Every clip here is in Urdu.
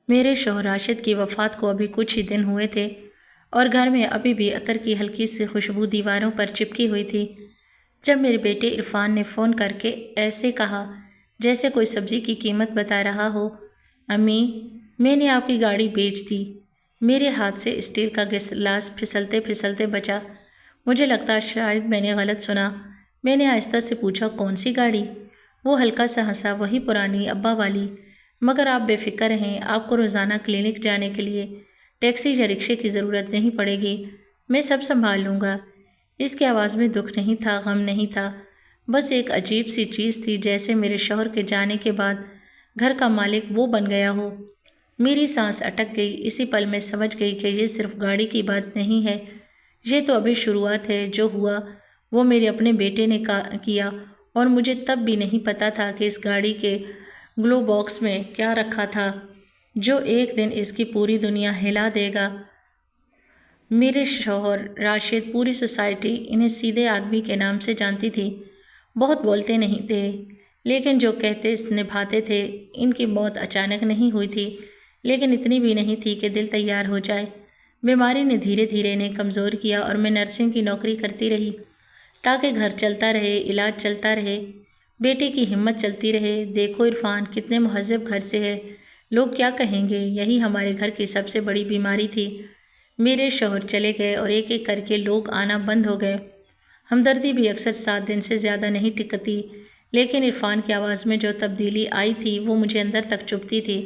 میرے شوہر راشد کی وفات کو ابھی کچھ ہی دن ہوئے تھے اور گھر میں ابھی بھی عطر کی ہلکی سی خوشبو دیواروں پر چپکی ہوئی تھی جب میرے بیٹے عرفان نے فون کر کے ایسے کہا جیسے کوئی سبزی کی قیمت بتا رہا ہو۔ امی، میں نے آپ کی گاڑی بیچ دی۔ میرے ہاتھ سے اسٹیل کا گلاس پھسلتے پھسلتے بچا۔ مجھے لگتا شاید میں نے غلط سنا۔ میں نے آہستہ سے پوچھا، کون سی گاڑی؟ وہ ہلکا سا ہنسا، وہی پرانی ابا والی۔ مگر آپ بے فکر رہیں، آپ کو روزانہ کلینک جانے کے لیے ٹیکسی یا رکشے کی ضرورت نہیں پڑے گی، میں سب سنبھال لوں گا۔ اس کی آواز میں دکھ نہیں تھا، غم نہیں تھا، بس ایک عجیب سی چیز تھی، جیسے میرے شوہر کے جانے کے بعد گھر کا مالک وہ بن گیا ہو۔ میری سانس اٹک گئی۔ اسی پل میں سمجھ گئی کہ یہ صرف گاڑی کی بات نہیں ہے، یہ تو ابھی شروعات ہے۔ جو ہوا وہ میرے اپنے بیٹے نے کیا، اور مجھے تب بھی نہیں پتا تھا کہ اس گاڑی کے گلو باکس میں کیا رکھا تھا جو ایک دن اس کی پوری دنیا ہلا دے گا۔ میرے شوہر راشد، پوری سوسائٹی انہیں سیدھے آدمی کے نام سے جانتی تھی۔ بہت بولتے نہیں تھے، لیکن جو کہتے نبھاتے تھے۔ ان کی موت اچانک نہیں ہوئی تھی، لیکن اتنی بھی نہیں تھی کہ دل تیار ہو جائے۔ بیماری نے دھیرے دھیرے انہیں کمزور کیا، اور میں نرسنگ کی نوکری کرتی رہی تاکہ گھر چلتا رہے، علاج چلتا رہے، بیٹے کی ہمت چلتی رہے۔ دیکھو عرفان کتنے مہذب گھر سے ہے، لوگ کیا کہیں گے؟ یہی ہمارے گھر کی سب سے بڑی بیماری تھی۔ میرے شوہر چلے گئے اور ایک ایک کر کے لوگ آنا بند ہو گئے۔ ہمدردی بھی اکثر 7 دن سے زیادہ نہیں ٹکتی، لیکن عرفان کی آواز میں جو تبدیلی آئی تھی وہ مجھے اندر تک چبھتی تھی۔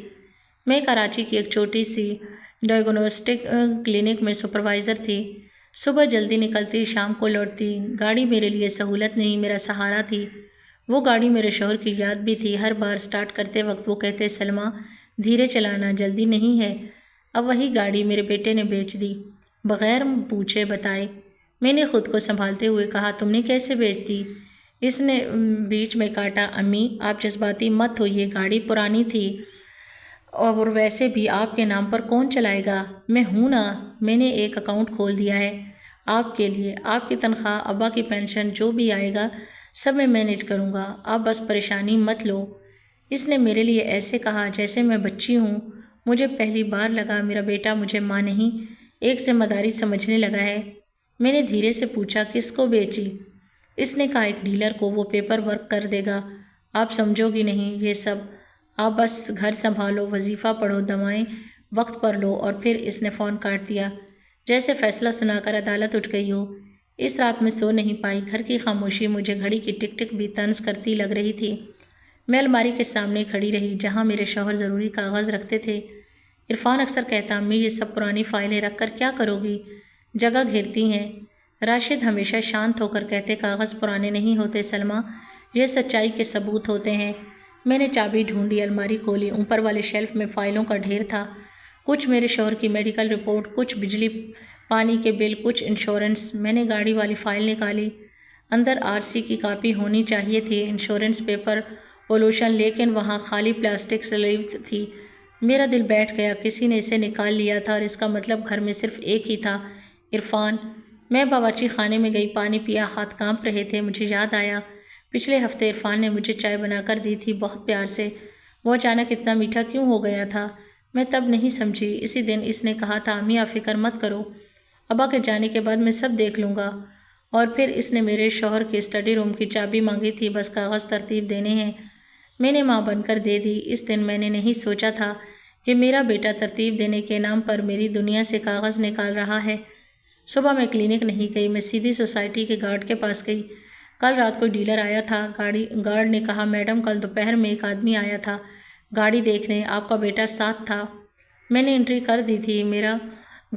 میں کراچی کی ایک چھوٹی سی ڈائگنوسٹک کلینک میں سپروائزر تھی۔ صبح جلدی نکلتی، شام کو لوٹتی۔ گاڑی میرے لیے سہولت نہیں، میرا سہارا تھی۔ وہ گاڑی میرے شوہر کی یاد بھی تھی۔ ہر بار سٹارٹ کرتے وقت وہ کہتے، سلمیٰ دھیرے چلانا، جلدی نہیں ہے۔ اب وہی گاڑی میرے بیٹے نے بیچ دی، بغیر پوچھے بتائے۔ میں نے خود کو سنبھالتے ہوئے کہا، تم نے کیسے بیچ دی؟ اس نے بیچ میں کاٹا، امی آپ جذباتی مت ہوئیے، گاڑی پرانی تھی، اور ویسے بھی آپ کے نام پر کون چلائے گا؟ میں ہوں نا، میں نے ایک اکاؤنٹ کھول دیا ہے آپ کے لیے، آپ کی تنخواہ، ابا کی پینشن، جو بھی آئے گا سب میں مینیج کروں گا، آپ بس پریشانی مت لو۔ اس نے میرے لیے ایسے کہا جیسے میں بچی ہوں۔ مجھے پہلی بار لگا میرا بیٹا مجھے ماں نہیں، ایک ذمہ داری سمجھنے لگا ہے۔ میں نے دھیرے سے پوچھا، کس کو بیچی؟ اس نے کہا، ایک ڈیلر کو، وہ پیپر ورک کر دے گا، آپ سمجھو گی نہیں یہ سب، آپ بس گھر سنبھالو، وظیفہ پڑھو، دوائیں وقت پر لو۔ اور پھر اس نے فون کاٹ دیا، جیسے فیصلہ سنا کر عدالت اٹھ گئی ہو۔ اس رات میں سو نہیں پائی۔ گھر کی خاموشی مجھے گھڑی کی ٹک ٹک بھی طنز کرتی لگ رہی تھی۔ میں الماری کے سامنے کھڑی رہی جہاں میرے شوہر ضروری کاغذ رکھتے تھے۔ عرفان اکثر کہتا، امی یہ سب پرانی فائلیں رکھ کر کیا کرو گی، جگہ گھیرتی ہیں۔ راشد ہمیشہ شانت ہو کر کہتے، کاغذ پرانے نہیں ہوتے سلمیٰ، یہ سچائی کے ثبوت ہوتے ہیں۔ میں نے چابی ڈھونڈی، الماری کھولی، اوپر والے شیلف میں فائلوں کا ڈھیر تھا، کچھ میرے شوہر کی میڈیکل رپورٹ، کچھ بجلی پانی کے بل، کچھ انشورنس۔ میں نے گاڑی والی فائل نکالی، اندر RC کی کاپی ہونی چاہیے تھی، انشورنس پیپر، پولوشن، لیکن وہاں خالی پلاسٹک سلیب تھی۔ میرا دل بیٹھ گیا، کسی نے اسے نکال لیا تھا، اور اس کا مطلب گھر میں صرف ایک ہی تھا، عرفان۔ میں باورچی خانے میں گئی، پانی پیا، ہاتھ کانپ رہے تھے۔ مجھے یاد آیا پچھلے ہفتے عرفان نے مجھے چائے بنا کر دی تھی، بہت پیار سے۔ وہ اچانک اتنا میٹھا کیوں ہو گیا تھا؟ میں تب نہیں سمجھی۔ اسی دن اس نے کہا تھا، امی آپ فکر مت کرو، ابا کے جانے کے بعد میں سب دیکھ لوں گا۔ اور پھر اس نے میرے شوہر کے اسٹڈی روم کی چابی مانگی تھی، بس کاغذ ترتیب دینے ہیں۔ میں نے ماں بن کر دے دی۔ اس دن میں نے نہیں سوچا تھا کہ میرا بیٹا ترتیب دینے کے نام پر میری دنیا سے کاغذ نکال رہا ہے۔ صبح میں کلینک نہیں گئی، میں سیدھی سوسائٹی کے گارڈ کے پاس گئی۔ کل رات کو ڈیلر آیا تھا۔ گارڈ نے کہا، میڈم کل دوپہر میں ایک آدمی آیا تھا گاڑی دیکھنے، آپ کا بیٹا ساتھ تھا۔ میں نے انٹری کر دی تھی۔ میرا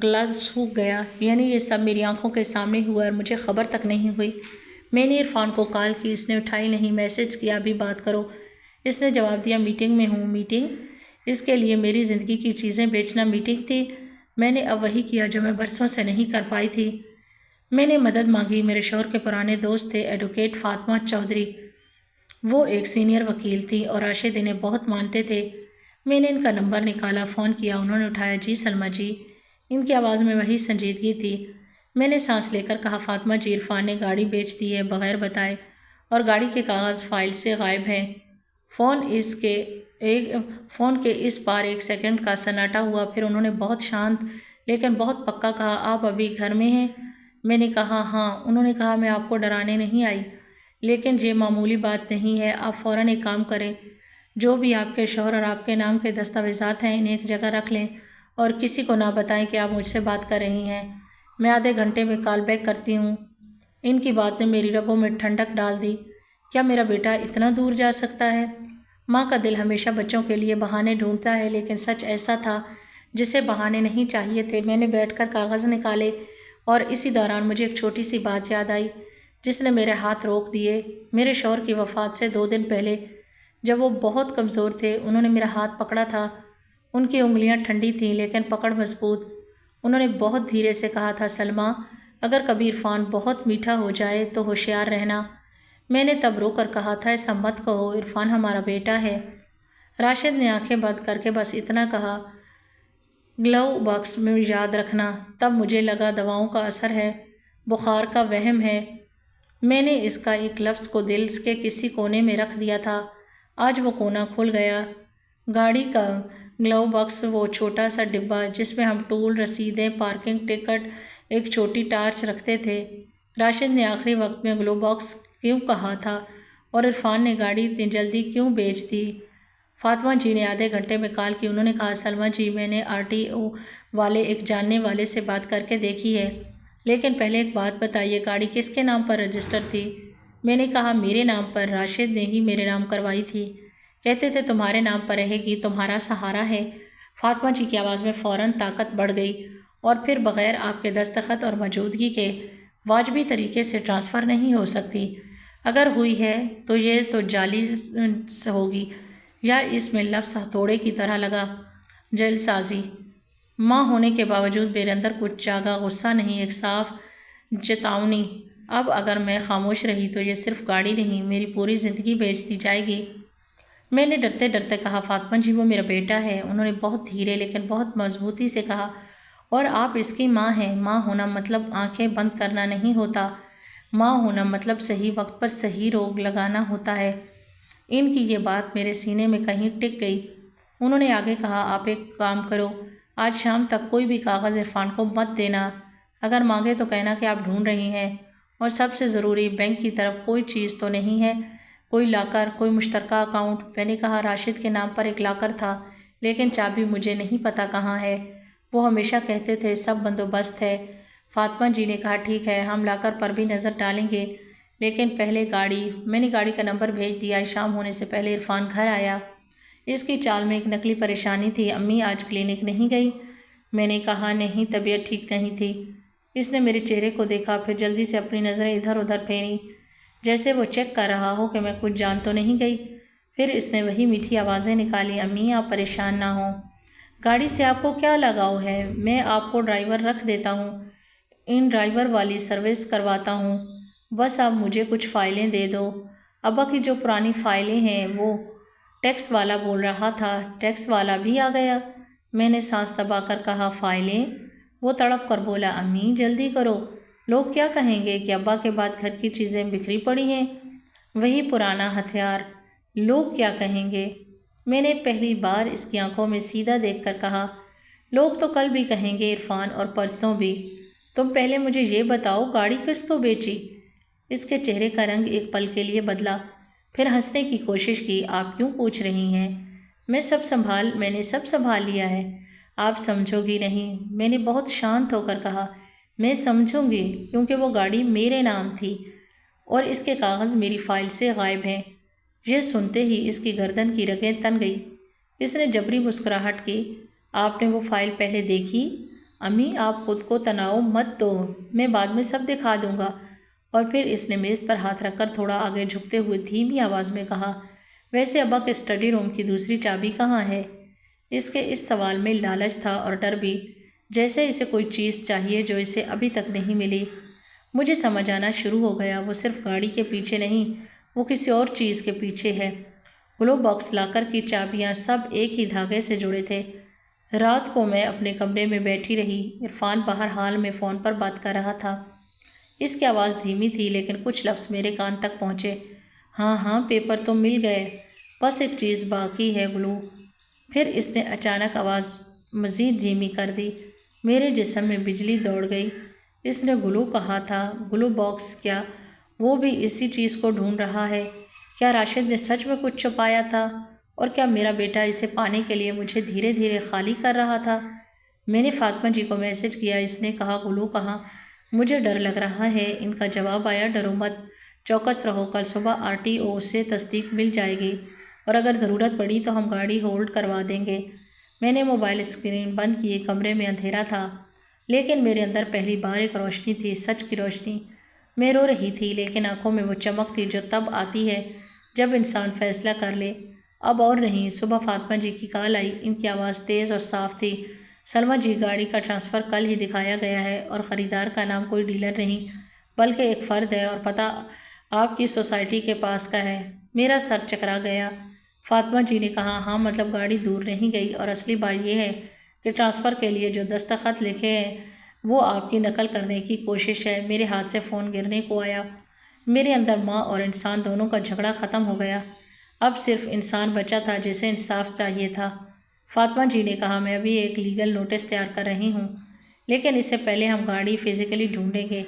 گلاس سوکھ گیا، یعنی یہ سب میری آنکھوں کے سامنے ہوا اور مجھے خبر تک نہیں ہوئی۔ میں نے عرفان کو کال کی، اس نے اٹھائی نہیں۔ میسج کیا، ابھی بات کرو، اس نے جواب دیا، میٹنگ میں ہوں۔ میٹنگ؟ اس کے لیے میری زندگی کی چیزیں بیچنا میٹنگ تھی؟ میں نے اب وہی کیا جو میں برسوں سے نہیں کر پائی تھی۔ میں نے مدد مانگی۔ میرے شوہر کے پرانے دوست تھے ایڈوکیٹ فاطمہ چودھری، وہ ایک سینئر وکیل تھیں اور راشد انہیں بہت مانتے تھے۔ میں نے ان کا نمبر نکالا، فون کیا، انہوں نے اٹھایا، جی سلمیٰ جی۔ ان کی آواز میں وہی سنجیدگی تھی۔ میں نے سانس لے کر کہا، فاطمہ جی، عرفان نے گاڑی بیچ دی ہے بغیر بتائے، اور گاڑی کے کاغذ فائل سے غائب ہیں۔ فون اس کے ایک فون کے اس پار 1 سیکنڈ کا سناٹا ہوا، پھر انہوں نے بہت شانت لیکن بہت پکا کہا، آپ ابھی گھر میں ہیں؟ میں نے کہا ہاں۔ انہوں نے کہا میں آپ کو ڈرانے نہیں آئی، لیکن یہ معمولی بات نہیں ہے، آپ فوراً ایک کام کریں، جو بھی آپ کے شوہر اور آپ کے نام کے دستاویزات ہیں انہیں ایک جگہ رکھ لیں اور کسی کو نہ بتائیں کہ آپ مجھ سے بات کر رہی ہیں، میں آدھے گھنٹے میں کال بیک کرتی ہوں۔ ان کی بات نے میری رگوں میں ٹھنڈک ڈال دی۔ کیا میرا بیٹا اتنا دور جا سکتا ہے؟ ماں کا دل ہمیشہ بچوں کے لیے بہانے ڈھونڈتا ہے، لیکن سچ ایسا تھا جسے بہانے نہیں چاہیے تھے۔ میں نے بیٹھ کر کاغذ نکالے اور اسی دوران مجھے ایک چھوٹی سی بات یاد آئی جس نے میرے ہاتھ روک دیے۔ میرے شوہر کی وفات سے 2 دن پہلے جب وہ بہت کمزور تھے، انہوں نے میرا ہاتھ پکڑا تھا۔ ان کی انگلیاں ٹھنڈی تھیں لیکن پکڑ مضبوط۔ انہوں نے بہت دھیرے سے کہا تھا، سلمیٰ، اگر کبھی عرفان بہت میٹھا ہو جائے تو ہوشیار رہنا۔ میں نے تب رو کر کہا تھا، ایسا مت کہو، عرفان ہمارا بیٹا ہے۔ راشد نے آنکھیں بند کر کے بس اتنا کہا، گلو باکس میں یاد رکھنا۔ تب مجھے لگا دواؤں کا اثر ہے، بخار کا وہم ہے۔ میں نے اس کا ایک لفظ کو دل کے کسی کونے میں رکھ دیا تھا۔ آج وہ کونا کھل گیا۔ گاڑی کا گلو باکس، وہ چھوٹا سا ڈبہ جس میں ہم ٹول، رسیدیں، پارکنگ ٹکٹ، ایک چھوٹی ٹارچ رکھتے تھے۔ راشد نے آخری وقت میں گلو باکس کیوں کہا تھا اور عرفان نے گاڑی اتنی جلدی کیوں بیچ دی؟ فاطمہ جی نے آدھے گھنٹے میں کال کی۔ انہوں نے کہا، سلمیٰ جی، میں نے RTO والے ایک جاننے والے سے بات کر کے دیکھی ہے، لیکن پہلے ایک بات بتائیے، گاڑی کس کے نام پر رجسٹر تھی؟ میں نے کہا، میرے نام پر۔ راشد نے ہی میرے نام کروائی تھی، کہتے تھے تمہارے نام پر رہے گی، تمہارا سہارا ہے۔ فاطمہ جی کی آواز میں فوراً طاقت بڑھ گئی، اور پھر بغیر آپ کے دستخط اور موجودگی کے واجبی طریقے سے ٹرانسفر نہیں ہو سکتی۔ اگر ہوئی ہے تو یہ تو جعلی ہوگی، یا اس میں لفظ ہتھوڑے کی طرح لگا، جعل سازی۔ ماں ہونے کے باوجود میرے اندر کچھ جاگا، غصہ نہیں، ایک صاف چتاونی۔ اب اگر میں خاموش رہی تو یہ صرف گاڑی نہیں، میری پوری زندگی بیچ دی جائے گی۔ میں نے ڈرتے ڈرتے کہا، فاطمہ جی، وہ میرا بیٹا ہے۔ انہوں نے بہت دھیرے لیکن بہت مضبوطی سے کہا، اور آپ اس کی ماں ہیں۔ ماں ہونا مطلب آنکھیں بند کرنا نہیں ہوتا، ماں ہونا مطلب صحیح وقت پر صحیح روک لگانا ہوتا ہے۔ ان کی یہ بات میرے سینے میں کہیں ٹک گئی۔ انہوں نے آگے کہا، آپ ایک کام کرو، آج شام تک کوئی بھی کاغذ عرفان کو مت دینا، اگر مانگے تو کہنا کہ آپ ڈھونڈ رہی ہیں، اور سب سے ضروری، بینک کی طرف کوئی چیز تو نہیں ہے، کوئی لاکر، کوئی مشترکہ اکاؤنٹ؟ میں نے کہا، راشد کے نام پر ایک لاکر تھا، لیکن چابی مجھے نہیں پتہ کہاں ہے، وہ ہمیشہ کہتے تھے سب بندوبست ہے۔ فاطمہ جی نے کہا، ٹھیک ہے، ہم لاکر پر بھی نظر ڈالیں گے، لیکن پہلے گاڑی۔ میں نے گاڑی کا نمبر بھیج دیا۔ شام ہونے سے پہلے عرفان گھر آیا۔ اس کی چال میں ایک نقلی پریشانی تھی۔ امی آج کلینک نہیں گئی؟ میں نے کہا، نہیں، طبیعت ٹھیک نہیں تھی۔ اس نے میرے چہرے کو دیکھا، پھر جلدی سے اپنی نظریں ادھر ادھر پھیریں، جیسے وہ چیک کر رہا ہو کہ میں کچھ جان تو نہیں گئی۔ پھر اس نے وہی میٹھی آوازیں نکالی، امی آپ پریشان نہ ہوں، گاڑی سے آپ کو کیا لگاؤ ہے؟ میں آپ کو ڈرائیور رکھ دیتا ہوں، ان ڈرائیور والی سروس کرواتا ہوں، بس آپ مجھے کچھ فائلیں دے دو۔ ابا کی جو پرانی فائلیں ہیں، وہ ٹیکس والا بول رہا تھا۔ ٹیکس والا بھی آ گیا؟ میں نے سانس دبا کر کہا، فائلیں؟ وہ تڑپ کر بولا، امی جلدی کرو، لوگ کیا کہیں گے کہ ابا کے بعد گھر کی چیزیں بکھری پڑی ہیں، وہی پرانا ہتھیار، لوگ کیا کہیں گے؟ میں نے پہلی بار اس کی آنکھوں میں سیدھا دیکھ کر کہا، لوگ تو کل بھی کہیں گے عرفان، اور پرسوں بھی۔ تم پہلے مجھے یہ بتاؤ، گاڑی کس کو بیچی؟ اس کے چہرے کا رنگ ایک پل کے لیے بدلا، پھر ہنسنے کی کوشش کی، آپ کیوں پوچھ رہی ہیں؟ میں نے سب سنبھال لیا ہے، آپ سمجھو گی نہیں۔ میں نے بہت شانت ہو کر کہا، میں سمجھوں گی، کیونکہ وہ گاڑی میرے نام تھی، اور اس کے کاغذ میری فائل سے غائب ہیں۔ یہ سنتے ہی اس کی گردن کی رگیں تن گئی۔ اس نے جبری مسکراہٹ کی، آپ نے وہ فائل پہلے دیکھی؟ امی آپ خود کو تناؤ مت دو، میں بعد میں سب دکھا دوں گا۔ اور پھر اس نے میز پر ہاتھ رکھ کر تھوڑا آگے جھکتے ہوئے دھیمی آواز میں کہا، ویسے ابا کے اسٹڈی روم کی دوسری چابی کہاں ہے؟ اس کے اس سوال میں لالچ تھا اور ڈر بھی، جیسے اسے کوئی چیز چاہیے جو اسے ابھی تک نہیں ملی۔ مجھے سمجھ آنا شروع ہو گیا، وہ صرف گاڑی کے پیچھے نہیں، وہ کسی اور چیز کے پیچھے ہے۔ گلو باکس، لاکر کی چابیاں، سب ایک ہی دھاگے سے جڑے تھے۔ رات کو میں اپنے کمرے میں بیٹھی رہی، عرفان باہر ہال میں فون پر بات کر رہا تھا۔ اس کی آواز دھیمی تھی لیکن کچھ لفظ میرے کان تک پہنچے، ہاں ہاں، پیپر تو مل گئے، بس ایک چیز باقی ہے گلو۔ پھر اس نے اچانک آواز مزید دھیمی کر دی۔ میرے جسم میں بجلی دوڑ گئی۔ اس نے گلو کہا تھا، گلو باکس، کیا وہ بھی اسی چیز کو ڈھونڈ رہا ہے؟ کیا راشد نے سچ میں کچھ چھپایا تھا؟ اور کیا میرا بیٹا اسے پانے کے لیے مجھے دھیرے دھیرے خالی کر رہا تھا؟ میں نے فاطمہ جی کو میسج کیا۔ اس نے کہا، گلو کہاں؟ مجھے ڈر لگ رہا ہے۔ ان کا جواب آیا، ڈرو مت، چوکس رہو، کل صبح RTO سے تصدیق مل جائے گی اور اگر ضرورت پڑی تو ہم گاڑی ہولڈ کروا دیں گے۔ میں نے موبائل اسکرین بند کی۔ کمرے میں اندھیرا تھا لیکن میرے اندر پہلی بار ایک روشنی تھی، سچ کی روشنی۔ میں رو رہی تھی لیکن آنکھوں میں وہ چمک تھی جو تب آتی ہے جب انسان فیصلہ کر لے۔ اب اور نہیں۔ صبح فاطمہ جی کی کال آئی۔ ان کی آواز تیز اور صاف تھی۔ سلمیٰ جی، گاڑی کا ٹرانسفر کل ہی دکھایا گیا ہے اور خریدار کا نام کوئی ڈیلر نہیں بلکہ ایک فرد ہے اور پتہ آپ کی سوسائٹی کے پاس کا ہے۔ میرا سر چکرا گیا۔ فاطمہ جی نے کہا، ہاں مطلب گاڑی دور نہیں گئی اور اصلی بات یہ ہے کہ ٹرانسفر کے لیے جو دستخط لکھے ہیں وہ آپ کی نقل کرنے کی کوشش ہے۔ میرے ہاتھ سے فون گرنے کو آیا۔ میرے اندر ماں اور انسان دونوں کا جھگڑا ختم ہو گیا۔ اب صرف انسان بچا تھا جسے انصاف چاہیے تھا۔ فاطمہ جی نے کہا، میں ابھی ایک لیگل نوٹس تیار کر رہی ہوں لیکن اس سے پہلے ہم گاڑی فزیکلی ڈھونڈیں گے۔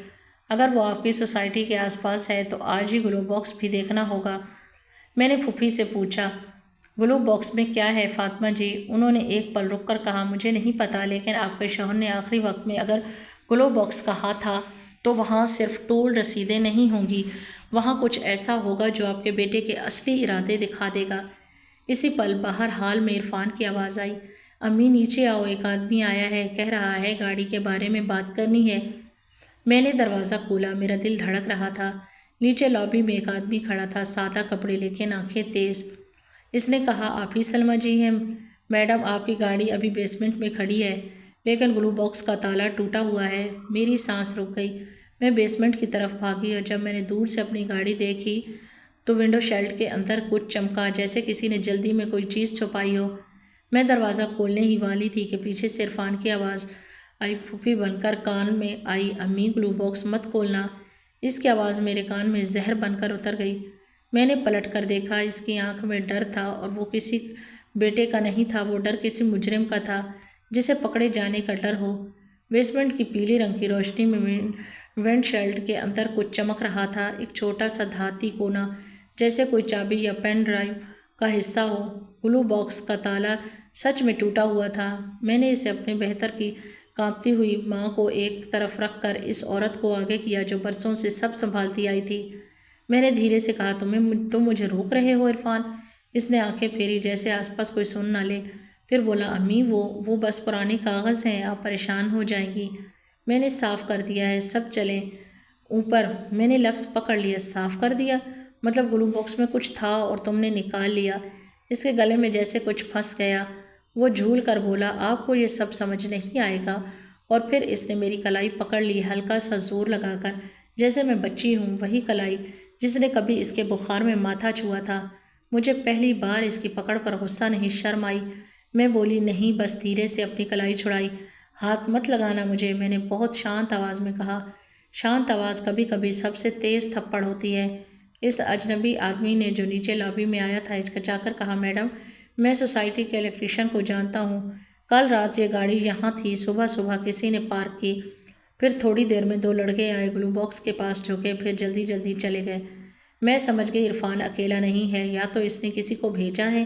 اگر وہ آپ کی سوسائٹی کے آس پاس ہے تو آج ہی گلو باکس بھی دیکھنا ہوگا۔ میں نے پھوپھی سے پوچھا، گلو باکس میں کیا ہے فاطمہ جی؟ انہوں نے ایک پل رک کر کہا، مجھے نہیں پتہ لیکن آپ کے شوہر نے آخری وقت میں اگر گلو باکس کہا تھا تو وہاں صرف ٹول رسیدیں نہیں ہوں گی، وہاں کچھ ایسا ہوگا جو آپ کے بیٹے کے اصلی ارادے دکھا دے گا۔ اسی پل باہر حال میں عرفان کی آواز آئی، امی نیچے آؤ، ایک آدمی آیا ہے، کہہ رہا ہے گاڑی کے بارے میں بات کرنی ہے۔ میں نے دروازہ کھولا، میرا دل دھڑک رہا تھا۔ نیچے لابی میں ایک آدمی کھڑا تھا، سادہ کپڑے لیکن آنکھیں تیز۔ اس نے کہا، آپ ہی سلمیٰ جی ہیں؟ میڈم، آپ کی گاڑی ابھی بیسمنٹ میں کھڑی ہے لیکن گلو باکس کا تالا ٹوٹا ہوا ہے۔ میری سانس رک گئی۔ میں بیسمنٹ کی طرف بھاگی اور جب میں نے دور سے اپنی گاڑی دیکھی تو ونڈو شیلڈ کے اندر کچھ چمکا، جیسے کسی نے جلدی میں کوئی چیز چھپائی ہو۔ میں دروازہ کھولنے ہی والی تھی کہ پیچھے سے عرفان کی آواز آئی، پھوپھی بن کر کان میں آئی، امی گلو باکس مت کھولنا۔ اس کی آواز میرے کان میں زہر بن کر اتر گئی۔ میں نے پلٹ کر دیکھا، اس کی آنکھ میں ڈر تھا اور وہ کسی بیٹے کا نہیں تھا، وہ ڈر کسی مجرم کا تھا جسے پکڑے جانے کا ڈر ہو۔ بیسمنٹ کی پیلی رنگ کی روشنی میں ونڈ شیلڈ کے اندر کچھ چمک رہا تھا، ایک چھوٹا سا دھاتی کونا جیسے کوئی چابی یا پین ڈرائیو کا حصہ ہو۔ گلو باکس کا تالا سچ میں ٹوٹا ہوا تھا۔ میں نے اسے اپنے بہتر کی کانپتی ہوئی ماں کو ایک طرف رکھ کر اس عورت کو آگے کیا جو برسوں سے سب سنبھالتی آئی تھی۔ میں نے دھیرے سے کہا، تم مجھے روک رہے ہو عرفان؟ اس نے آنکھیں پھیری جیسے آس پاس کوئی سن نہ لے، پھر بولا، امی وہ بس پرانے کاغذ ہیں، آپ پریشان ہو جائیں گی۔ میں نے صاف کر دیا ہے، سب چلیں اوپر۔ میں نے لفظ پکڑ لیا، صاف کر دیا؟ مطلب گلو باکس میں کچھ تھا اور تم نے نکال لیا؟ اس کے گلے میں جیسے کچھ پھنس گیا۔ وہ جھول کر بولا، آپ کو یہ سب سمجھ نہیں آئے گا۔ اور پھر اس نے میری کلائی پکڑ لی، ہلکا سا زور لگا کر، جیسے میں بچی ہوں، وہی کلائی جس نے کبھی اس کے بخار میں ماتھا چھوا تھا۔ مجھے پہلی بار اس کی پکڑ پر غصہ نہیں، شرم آئی۔ میں بولی، نہیں، بس دھیرے سے اپنی کلائی چھڑائی۔ ہاتھ مت لگانا مجھے، میں نے بہت شانت آواز میں کہا۔ شانت آواز کبھی کبھی سب سے تیز تھپڑ ہوتی ہے۔ اس اجنبی آدمی نے جو نیچے لابی میں آیا تھا ہچکچا کر کہا، میڈم، میں سوسائٹی کے الیکٹریشین کو جانتا ہوں، کل رات یہ گاڑی یہاں تھی، صبح صبح کسی نے پارک کی۔ پھر تھوڑی دیر میں دو لڑکے آئے، گلو باکس کے پاس جھکے، پھر جلدی جلدی چلے گئے۔ میں سمجھ گئی عرفان اکیلا نہیں ہے، یا تو اس نے کسی کو بھیجا ہے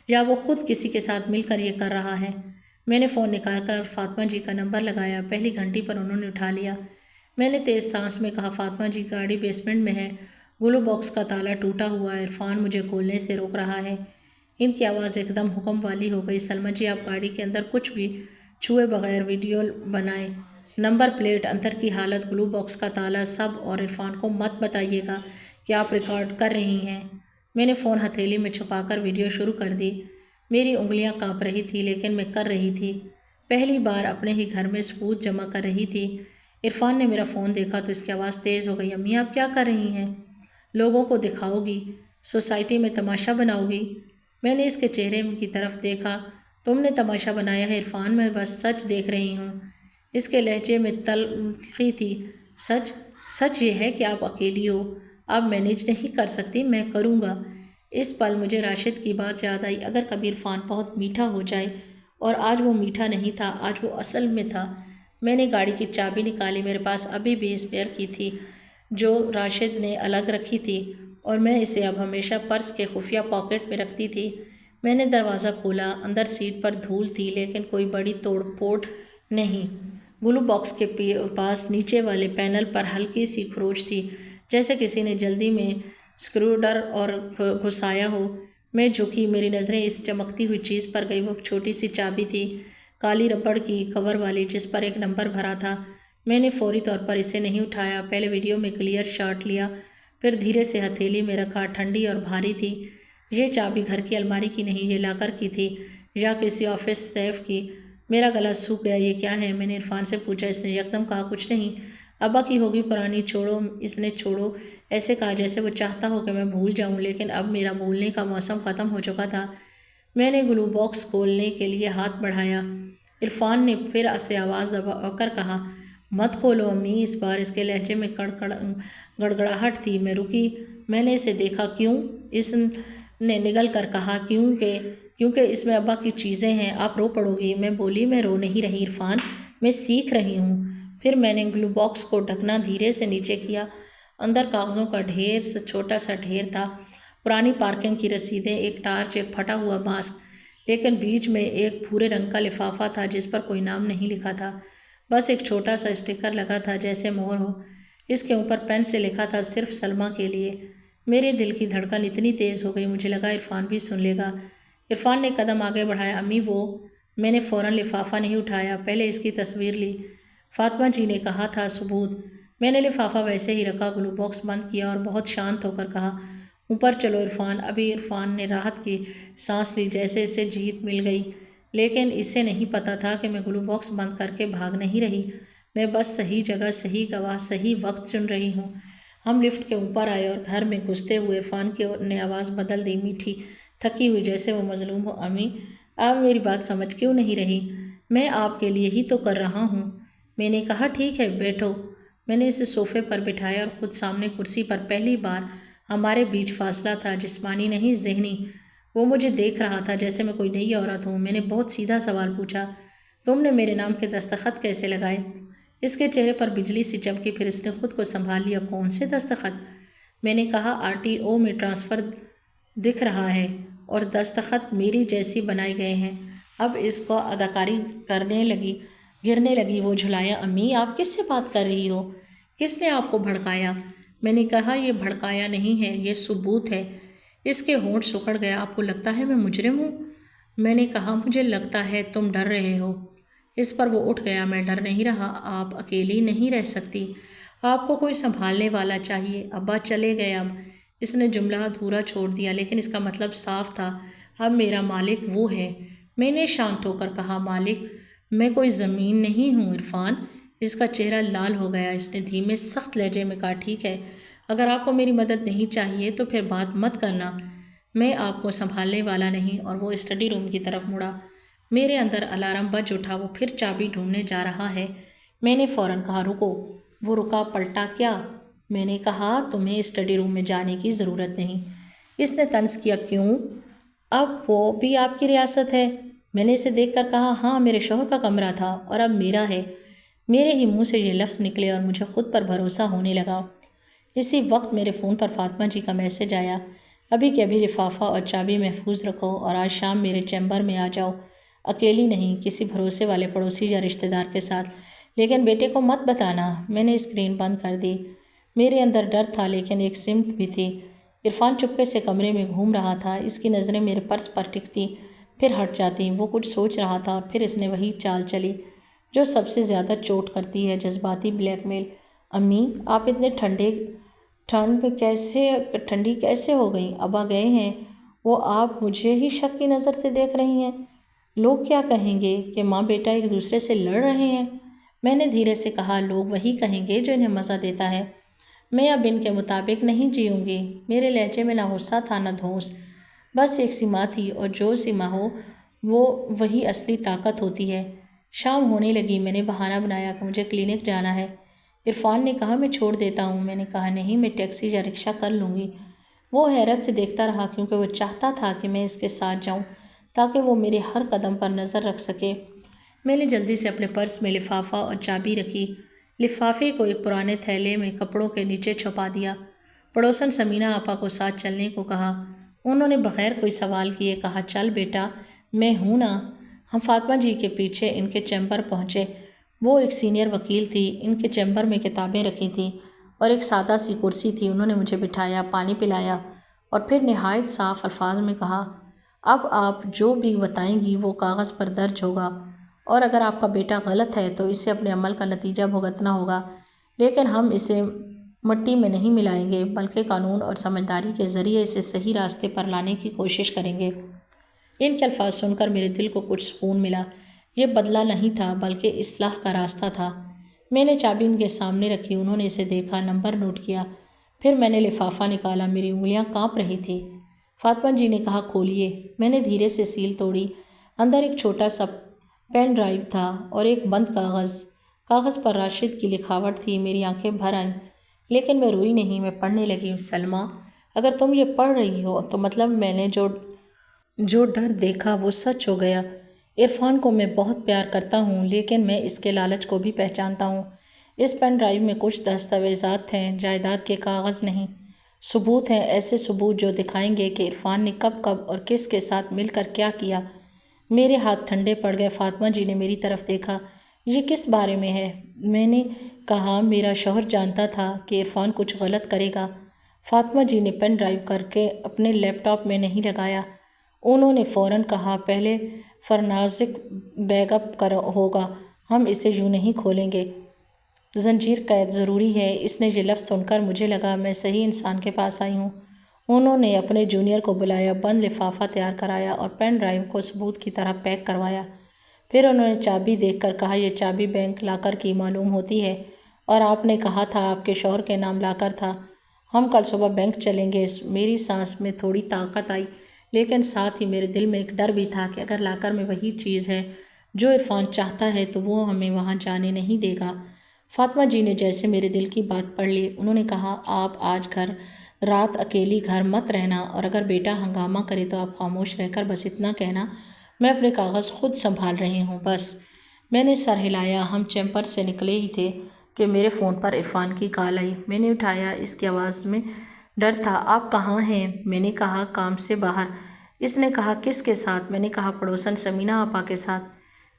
یا وہ خود کسی کے ساتھ مل کر یہ کر رہا ہے۔ میں نے فون نکال کر فاطمہ جی کا نمبر لگایا، پہلی گھنٹی پر انہوں نے اٹھا لیا۔ میں نے تیز سانس میں کہا، فاطمہ جی، گاڑی بیسمنٹ میں ہے، گلو باکس کا تالا ٹوٹا ہوا ہے، عرفان مجھے کھولنے سے روک رہا ہے۔ ان کی آواز ایک دم حکم والی ہو گئی، سلمیٰ جی، آپ گاڑی کے اندر کچھ بھی چھوئے بغیر ویڈیو بنائیں، نمبر پلیٹ، اندر کی حالت، گلو باکس کا تالا، سب، اور عرفان کو مت بتائیے گا کہ آپ ریکارڈ کر رہی ہیں۔ میں نے فون ہتھیلی میں چھپا کر ویڈیو شروع کر دی۔ میری انگلیاں کانپ رہی تھی لیکن میں کر رہی تھی، پہلی بار اپنے ہی گھر میں ثبوت جمع کر رہی تھی۔ عرفان نے میرا فون دیکھا تو اس کی آواز تیز ہو گئی، امی آپ کیا کر رہی ہیں؟ لوگوں کو دکھاؤ گی؟ سوسائٹی میں تماشا بناؤ گی؟ میں نے اس کے چہرے کی طرف دیکھا، تم نے تماشا بنایا ہے عرفان، میں بس سچ دیکھ رہی ہوں۔ اس کے لہجے میں تلخی تھی، سچ یہ ہے کہ آپ اکیلی ہو، آپ مینیج نہیں کر سکتی، میں کروں گا۔ اس پل مجھے راشد کی بات یاد آئی، اگر کبھی عرفان بہت میٹھا ہو جائے، اور آج وہ میٹھا نہیں تھا، آج وہ اصل میں تھا۔ میں نے گاڑی کی چابی نکالی، میرے پاس ابھی بھی اسپیئر کی تھی جو راشد نے الگ رکھی تھی، اور میں اسے اب ہمیشہ پرس کے خفیہ پاکٹ میں رکھتی تھی۔ میں نے دروازہ کھولا، اندر سیٹ پر دھول تھی لیکن کوئی بڑی توڑ پھوڑ نہیں۔ گلو باکس کے پاس نیچے والے پینل پر ہلکی سی خروچ تھی، جیسے کسی نے جلدی میں اسکرو ڈر اور گھسایا ہو۔ میں جھکی، میری نظریں اس چمکتی ہوئی چیز پر گئی۔ وہ ایک چھوٹی سی چابی تھی، کالی ربڑ کی کور والی، جس پر ایک نمبر بھرا تھا۔ میں نے فوری طور پر اسے نہیں اٹھایا، پہلے ویڈیو میں کلیئر شاٹ لیا، پھر دھیرے سے ہتھیلی میں رکھا۔ ٹھنڈی اور بھاری تھی۔ یہ چابی گھر کی الماری کی نہیں، یہ لاکر کی تھی یا کسی آفس سیف کی۔ میرا گلا سوکھ گیا۔ یہ کیا ہے؟ میں نے عرفان سے پوچھا۔ اس نے یکدم کہا، کچھ نہیں، ابا کی ہوگی پرانی، چھوڑو۔ اس نے چھوڑو ایسے کہا جیسے وہ چاہتا ہو کہ میں بھول جاؤں، لیکن اب میرا بھولنے کا موسم ختم ہو چکا تھا۔ میں نے گلو باکس کھولنے کے لیے ہاتھ بڑھایا۔ عرفان نے پھر سے آواز دبا کر کہا، مت کھولو امی۔ اس بار اس کے لہجے میں گڑگڑاہٹ تھی۔ میں رکی، میں نے اسے دیکھا۔ کیوں؟ اس نے نگل کر کہا، کیونکہ اس میں ابا کی چیزیں ہیں، آپ رو پڑو گی۔ میں بولی، میں رو نہیں رہی عرفان، میں سیکھ رہی ہوں۔ پھر میں نے گلو باکس کو ڈھکنا دھیرے سے نیچے کیا۔ اندر کاغذوں کا چھوٹا سا ڈھیر تھا، پرانی پارکنگ کی رسیدیں، ایک ٹارچ، ایک پھٹا ہوا ماسک، لیکن بیچ میں ایک بھورے رنگ کا لفافہ تھا جس پر کوئی نام نہیں لکھا تھا، بس ایک چھوٹا سا اسٹیکر لگا تھا جیسے مہر ہو۔ اس کے اوپر پین سے لکھا تھا، صرف سلمیٰ کے لیے۔ میرے دل کی دھڑکن اتنی تیز ہو گئی، مجھے لگا عرفان بھی سن لے گا۔ عرفان نے قدم آگے بڑھایا۔ امی وہ… میں نے فوراً لفافہ نہیں اٹھایا، پہلے اس کی تصویر لی۔ فاطمہ جی نے کہا تھا ثبوت۔ میں نے لفافہ ویسے ہی رکھا، گلو باکس بند کیا اور بہت شانت ہو کر کہا، اوپر چلو عرفان۔ ابھی عرفان نے راحت کی سانس لی، جیسے اسے جیت مل گئی، لیکن اسے نہیں پتہ تھا کہ میں گلو باکس بند کر کے بھاگ نہیں رہی، میں بس صحیح جگہ، صحیح گواہ، صحیح وقت چن رہی ہوں۔ ہم لفٹ کے اوپر آئے اور گھر میں گھستے ہوئے عرفان نے آواز بدل دی، میٹھی، تھکی ہوئی، جیسے وہ مظلوم ہو۔ امی، آپ میری بات سمجھ کیوں نہیں رہی؟ میں آپ کے لیے ہی تو کر رہا ہوں۔ میں نے کہا، ٹھیک ہے، بیٹھو۔ میں نے اسے صوفے پر بٹھایا اور خود سامنے کرسی پر۔ پہلی بار ہمارے بیچ فاصلہ تھا، جسمانی نہیں، ذہنی۔ وہ مجھے دیکھ رہا تھا جیسے میں کوئی نئی عورت ہوں۔ میں نے بہت سیدھا سوال پوچھا، تم نے میرے نام کے دستخط کیسے لگائے؟ اس کے چہرے پر بجلی سی چمکی، پھر اس نے خود کو سنبھال لیا۔ کون سے دستخط؟ میں نے کہا، RTO میں ٹرانسفر دکھ رہا ہے اور دستخط میری جیسی بنائے گئے ہیں۔ اب اس کو اداکاری گرنے لگی۔ وہ جھلایا۔ امی، آپ کس سے بات کر رہی ہو؟ کس نے آپ کو بھڑکایا؟ میں نے کہا، یہ بھڑکایا نہیں ہے، یہ ثبوت ہے۔ اس کے ہونٹ سکڑ گیا۔ آپ کو لگتا ہے میں مجرم ہوں؟ میں نے کہا، مجھے لگتا ہے تم ڈر رہے ہو۔ اس پر وہ اٹھ گیا۔ میں ڈر نہیں رہا، آپ اکیلی نہیں رہ سکتی، آپ کو کوئی سنبھالنے والا چاہیے۔ ابا چلے گئے اب۔ اس نے جملہ ادھورا چھوڑ دیا، لیکن اس کا مطلب صاف تھا، اب میرا مالک وہ ہے۔ میں نے شانت ہو کر کہا، مالک؟ میں کوئی زمین نہیں ہوں عرفان۔ اس کا چہرہ لال ہو گیا۔ اس نے دھیمے سخت لہجے میں کہا، ٹھیک ہے، اگر آپ کو میری مدد نہیں چاہیے تو پھر بات مت کرنا، میں آپ کو سنبھالنے والا نہیں۔ اور وہ اسٹڈی روم کی طرف مڑا۔ میرے اندر الارم بج اٹھا، وہ پھر چابی ڈھونڈنے جا رہا ہے۔ میں نے فوراً کہا، رکو۔ وہ رکا، پلٹا۔ کیا؟ میں نے کہا، تمہیں اسٹڈی روم میں جانے کی ضرورت نہیں۔ اس نے طنز کیا۔ کیوں؟ اب وہ بھی آپ کی ریاست ہے۔ میں نے اسے دیکھ کر کہا، ہاں، میرے شوہر کا کمرہ تھا اور اب میرا ہے۔ میرے ہی منہ سے یہ لفظ نکلے اور مجھے خود پر بھروسہ ہونے لگا۔ اسی وقت میرے فون پر فاطمہ جی کا میسج آیا، ابھی کے ابھی لفافہ اور چابی محفوظ رکھو اور آج شام میرے چیمبر میں آ جاؤ، اکیلی نہیں، کسی بھروسے والے پڑوسی یا رشتہ دار کے ساتھ، لیکن بیٹے کو مت بتانا۔ میں نے اسکرین بند کر دی۔ میرے اندر ڈر تھا لیکن ایک سمت بھی تھی۔ عرفان چپکے سے کمرے میں گھوم رہا تھا، اس کی نظریں میرے پرس پر ٹکتی، پھر ہٹ جاتی۔ وہ کچھ سوچ رہا تھا اور پھر اس نے وہی چال چلی جو سب سے زیادہ چوٹ کرتی ہے، جذباتی بلیک میل۔ امی، آپ اتنے ٹھنڈ میں ٹھنڈی کیسے ہو گئیں؟ ابا گئے ہیں، وہ آپ مجھے ہی شک کی نظر سے دیکھ رہی ہیں۔ لوگ کیا کہیں گے کہ ماں بیٹا ایک دوسرے سے لڑ رہے ہیں؟ میں نے دھیرے سے کہا، لوگ وہی کہیں گے جو انہیں مزہ دیتا ہے، میں اب ان کے مطابق نہیں جیوں گی۔ میرے لہجے میں نہ غصہ تھا نہ دھونس، بس ایک سیما تھی، اور جو سیما ہو وہی اصلی طاقت ہوتی ہے۔ شام ہونے لگی۔ میں نے بہانہ بنایا کہ مجھے کلینک جانا ہے۔ عرفان نے کہا، میں چھوڑ دیتا ہوں۔ میں نے کہا، نہیں، میں ٹیکسی یا رکشہ کر لوں گی۔ وہ حیرت سے دیکھتا رہا کیونکہ وہ چاہتا تھا کہ میں اس کے ساتھ جاؤں تاکہ وہ میرے ہر قدم پر نظر رکھ سکے۔ میں نے جلدی سے اپنے پرس میں لفافہ اور چابی رکھی، لفافے کو ایک پرانے تھیلے میں کپڑوں کے نیچے چھپا دیا۔ پڑوسن سمینہ آپا کو ساتھ چلنے کو کہا۔ انہوں نے بغیر کوئی سوال کیے کہا، چل بیٹا، میں ہوں نا۔ ہم فاطمہ جی کے پیچھے ان کے چیمبر پہنچے۔ وہ ایک سینئر وکیل تھی، ان کے چیمبر میں کتابیں رکھی تھیں اور ایک سادہ سی کرسی تھی۔ انہوں نے مجھے بٹھایا، پانی پلایا اور پھر نہایت صاف الفاظ میں کہا، اب آپ جو بھی بتائیں گی وہ کاغذ پر درج ہوگا، اور اگر آپ کا بیٹا غلط ہے تو اسے اپنے عمل کا نتیجہ بھگتنا ہوگا، لیکن ہم اسے مٹی میں نہیں ملائیں گے بلکہ قانون اور سمجھداری کے ذریعے اسے صحیح راستے پر لانے کی کوشش کریں گے۔ ان کے الفاظ سن کر میرے دل کو کچھ سکون ملا۔ یہ بدلہ نہیں تھا بلکہ اصلاح کا راستہ تھا۔ میں نے چابی ان کے سامنے رکھی، انہوں نے اسے دیکھا، نمبر نوٹ کیا، پھر میں نے لفافہ نکالا۔ میری انگلیاں کانپ رہی تھیں۔ فاطمہ جی نے کہا، کھولیے۔ میں نے دھیرے سے سیل توڑی۔ اندر ایک چھوٹا سا پین ڈرائیو تھا اور ایک بند کاغذ پر راشد کی لکھاوٹ تھی۔ میری آنکھیں بھر آئیں لیکن میں روئی نہیں، میں پڑھنے لگی۔ سلمیٰ، اگر تم یہ پڑھ رہی ہو تو مطلب میں نے جو ڈر دیکھا وہ سچ ہو گیا۔ عرفان کو میں بہت پیار کرتا ہوں لیکن میں اس کے لالچ کو بھی پہچانتا ہوں۔ اس پین ڈرائیو میں کچھ دستاویزات ہیں، جائیداد کے کاغذ نہیں، ثبوت ہیں، ایسے ثبوت جو دکھائیں گے کہ عرفان نے کب اور کس کے ساتھ مل کر کیا کیا۔ میرے ہاتھ ٹھنڈے پڑ گئے۔ فاطمہ جی نے میری طرف دیکھا۔ یہ کس بارے میں ہے؟ میں نے کہا، میرا شوہر جانتا تھا کہ عرفان کچھ غلط کرے گا۔ فاطمہ جی نے پین ڈرائیو کر کے اپنے لیپ ٹاپ میں نہیں لگایا۔ انہوں نے فوراً کہا، پہلے فرنازک بیک اپ ہوگا، ہم اسے یوں نہیں کھولیں گے۔ زنجیر قید ضروری ہے۔ اس نے یہ لفظ سن کر مجھے لگا میں صحیح انسان کے پاس آئی ہوں۔ انہوں نے اپنے جونیئر کو بلایا، بند لفافہ تیار کرایا اور پین ڈرائیو کو ثبوت کی طرح پیک کروایا۔ پھر انہوں نے چابی دیکھ کر کہا، یہ چابی بینک لاکر کی معلوم ہوتی ہے اور آپ نے کہا تھا آپ کے شوہر کے نام لاکر تھا۔ ہم کل صبح بینک چلیں گے۔ میری سانس میں تھوڑی طاقت آئی لیکن ساتھ ہی میرے دل میں ایک ڈر بھی تھا کہ اگر لاکر میں وہی چیز ہے جو عرفان چاہتا ہے تو وہ ہمیں وہاں جانے نہیں دے گا۔ فاطمہ جی نے جیسے میرے دل کی بات پڑھ لی۔ انہوں نے کہا، آپ آج رات اکیلی گھر مت رہنا اور اگر بیٹا ہنگامہ کرے تو آپ خاموش رہ کر بس اتنا کہنا، میں اپنے کاغذ خود سنبھال رہی ہوں، بس۔ میں نے سر ہلایا۔ ہم چیمبر سے نکلے ہی تھے کہ میرے فون پر عرفان کی کال آئی۔ میں نے اٹھایا۔ اس کی آواز میں ڈر تھا۔ آپ کہاں ہیں؟ میں نے کہا، کام سے باہر۔ اس نے کہا، کس کے ساتھ؟ میں نے کہا، پڑوسن سمینہ آپا کے ساتھ۔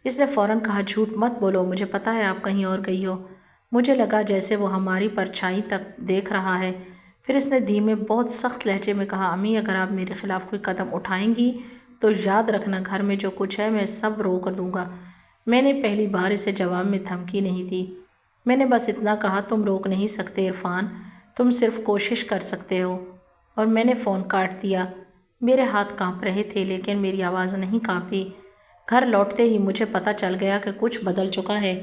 اس نے فوراً کہا، جھوٹ مت بولو، مجھے پتہ ہے آپ کہیں اور گئی ہو۔ مجھے لگا جیسے وہ ہماری پرچھائی تک دیکھ رہا ہے۔ پھر اس نے دھیمے بہت سخت لہجے میں کہا، امی اگر آپ میرے خلاف کوئی قدم اٹھائیں گی تو یاد رکھنا گھر میں جو کچھ ہے میں سب روک دوں گا۔ میں نے پہلی بار اسے جواب میں دھمکی نہیں دی۔ میں نے بس اتنا کہا، تم روک نہیں سکتے عرفان، تم صرف کوشش کر سکتے ہو۔ اور میں نے فون کاٹ دیا۔ میرے ہاتھ کانپ رہے تھے لیکن میری آواز نہیں کانپی۔ گھر لوٹتے ہی مجھے پتہ چل گیا کہ کچھ بدل چکا ہے۔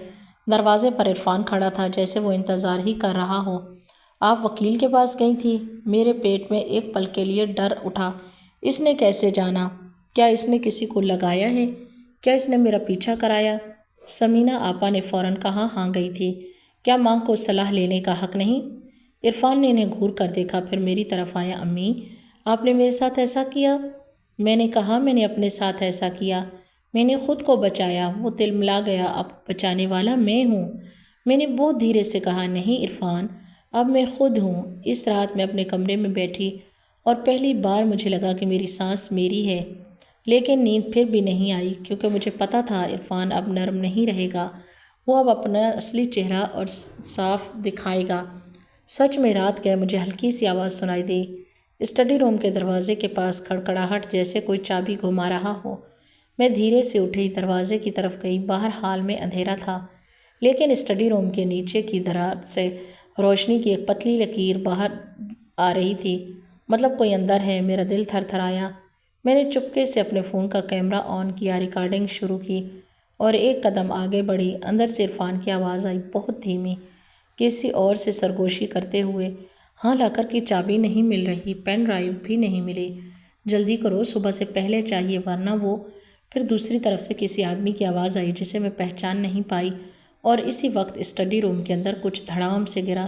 دروازے پر عرفان کھڑا تھا جیسے وہ انتظار ہی کر رہا ہو۔ آپ وکیل کے پاس گئی تھی؟ میرے پیٹ میں ایک پل کے لیے ڈر اٹھا۔ اس نے کیسے جانا؟ کیا اس نے کسی کو لگایا ہے؟ کیا اس نے میرا پیچھا کرایا؟ سمینہ آپا نے فوراً کہا، ہاں گئی تھی۔ کیا ماں کو صلاح لینے کا حق نہیں؟ عرفان نے انہیں گھور کر دیکھا، پھر میری طرف آیا، امی آپ نے میرے ساتھ ایسا کیا؟ میں نے کہا، میں نے اپنے ساتھ ایسا کیا، میں نے خود کو بچایا۔ وہ تلملا گیا، اب بچانے والا میں ہوں۔ میں نے بہت دھیرے سے کہا، نہیں عرفان، اب میں خود ہوں۔ اس رات میں اپنے کمرے میں بیٹھی اور پہلی بار مجھے لگا کہ میری سانس میری ہے، لیکن نیند پھر بھی نہیں آئی کیونکہ مجھے پتہ تھا عرفان اب نرم نہیں رہے گا، وہ اب اپنا اصلی چہرہ اور صاف دکھائے گا۔ سچ میں رات گئے مجھے ہلکی سی آواز سنائی دی، اسٹڈی روم کے دروازے کے پاس کھڑکھڑاہٹ جیسے کوئی چابی گھما رہا ہو۔ میں دھیرے سے اٹھی، دروازے کی طرف گئی۔ باہر ہال میں اندھیرا تھا لیکن اسٹڈی روم کے نیچے کی درار سے روشنی کی ایک پتلی لکیر باہر آ رہی تھی، مطلب کوئی اندر ہے۔ میرا دل تھر تھرایا۔ میں نے چپکے سے اپنے فون کا کیمرہ آن کیا، ریکارڈنگ شروع کی اور ایک قدم آگے بڑھی۔ اندر سے عرفان کی آواز آئی، بہت دھیمی، کسی اور سے سرگوشی کرتے ہوئے، ہاں لاکر کی چابی نہیں مل رہی، پین ڈرائیو بھی نہیں ملی، جلدی کرو، صبح سے پہلے چاہیے ورنہ وہ۔ پھر دوسری طرف سے کسی آدمی کی آواز آئی جسے میں پہچان نہیں پائی اور اسی وقت اسٹڈی روم کے اندر کچھ دھڑام سے گرا۔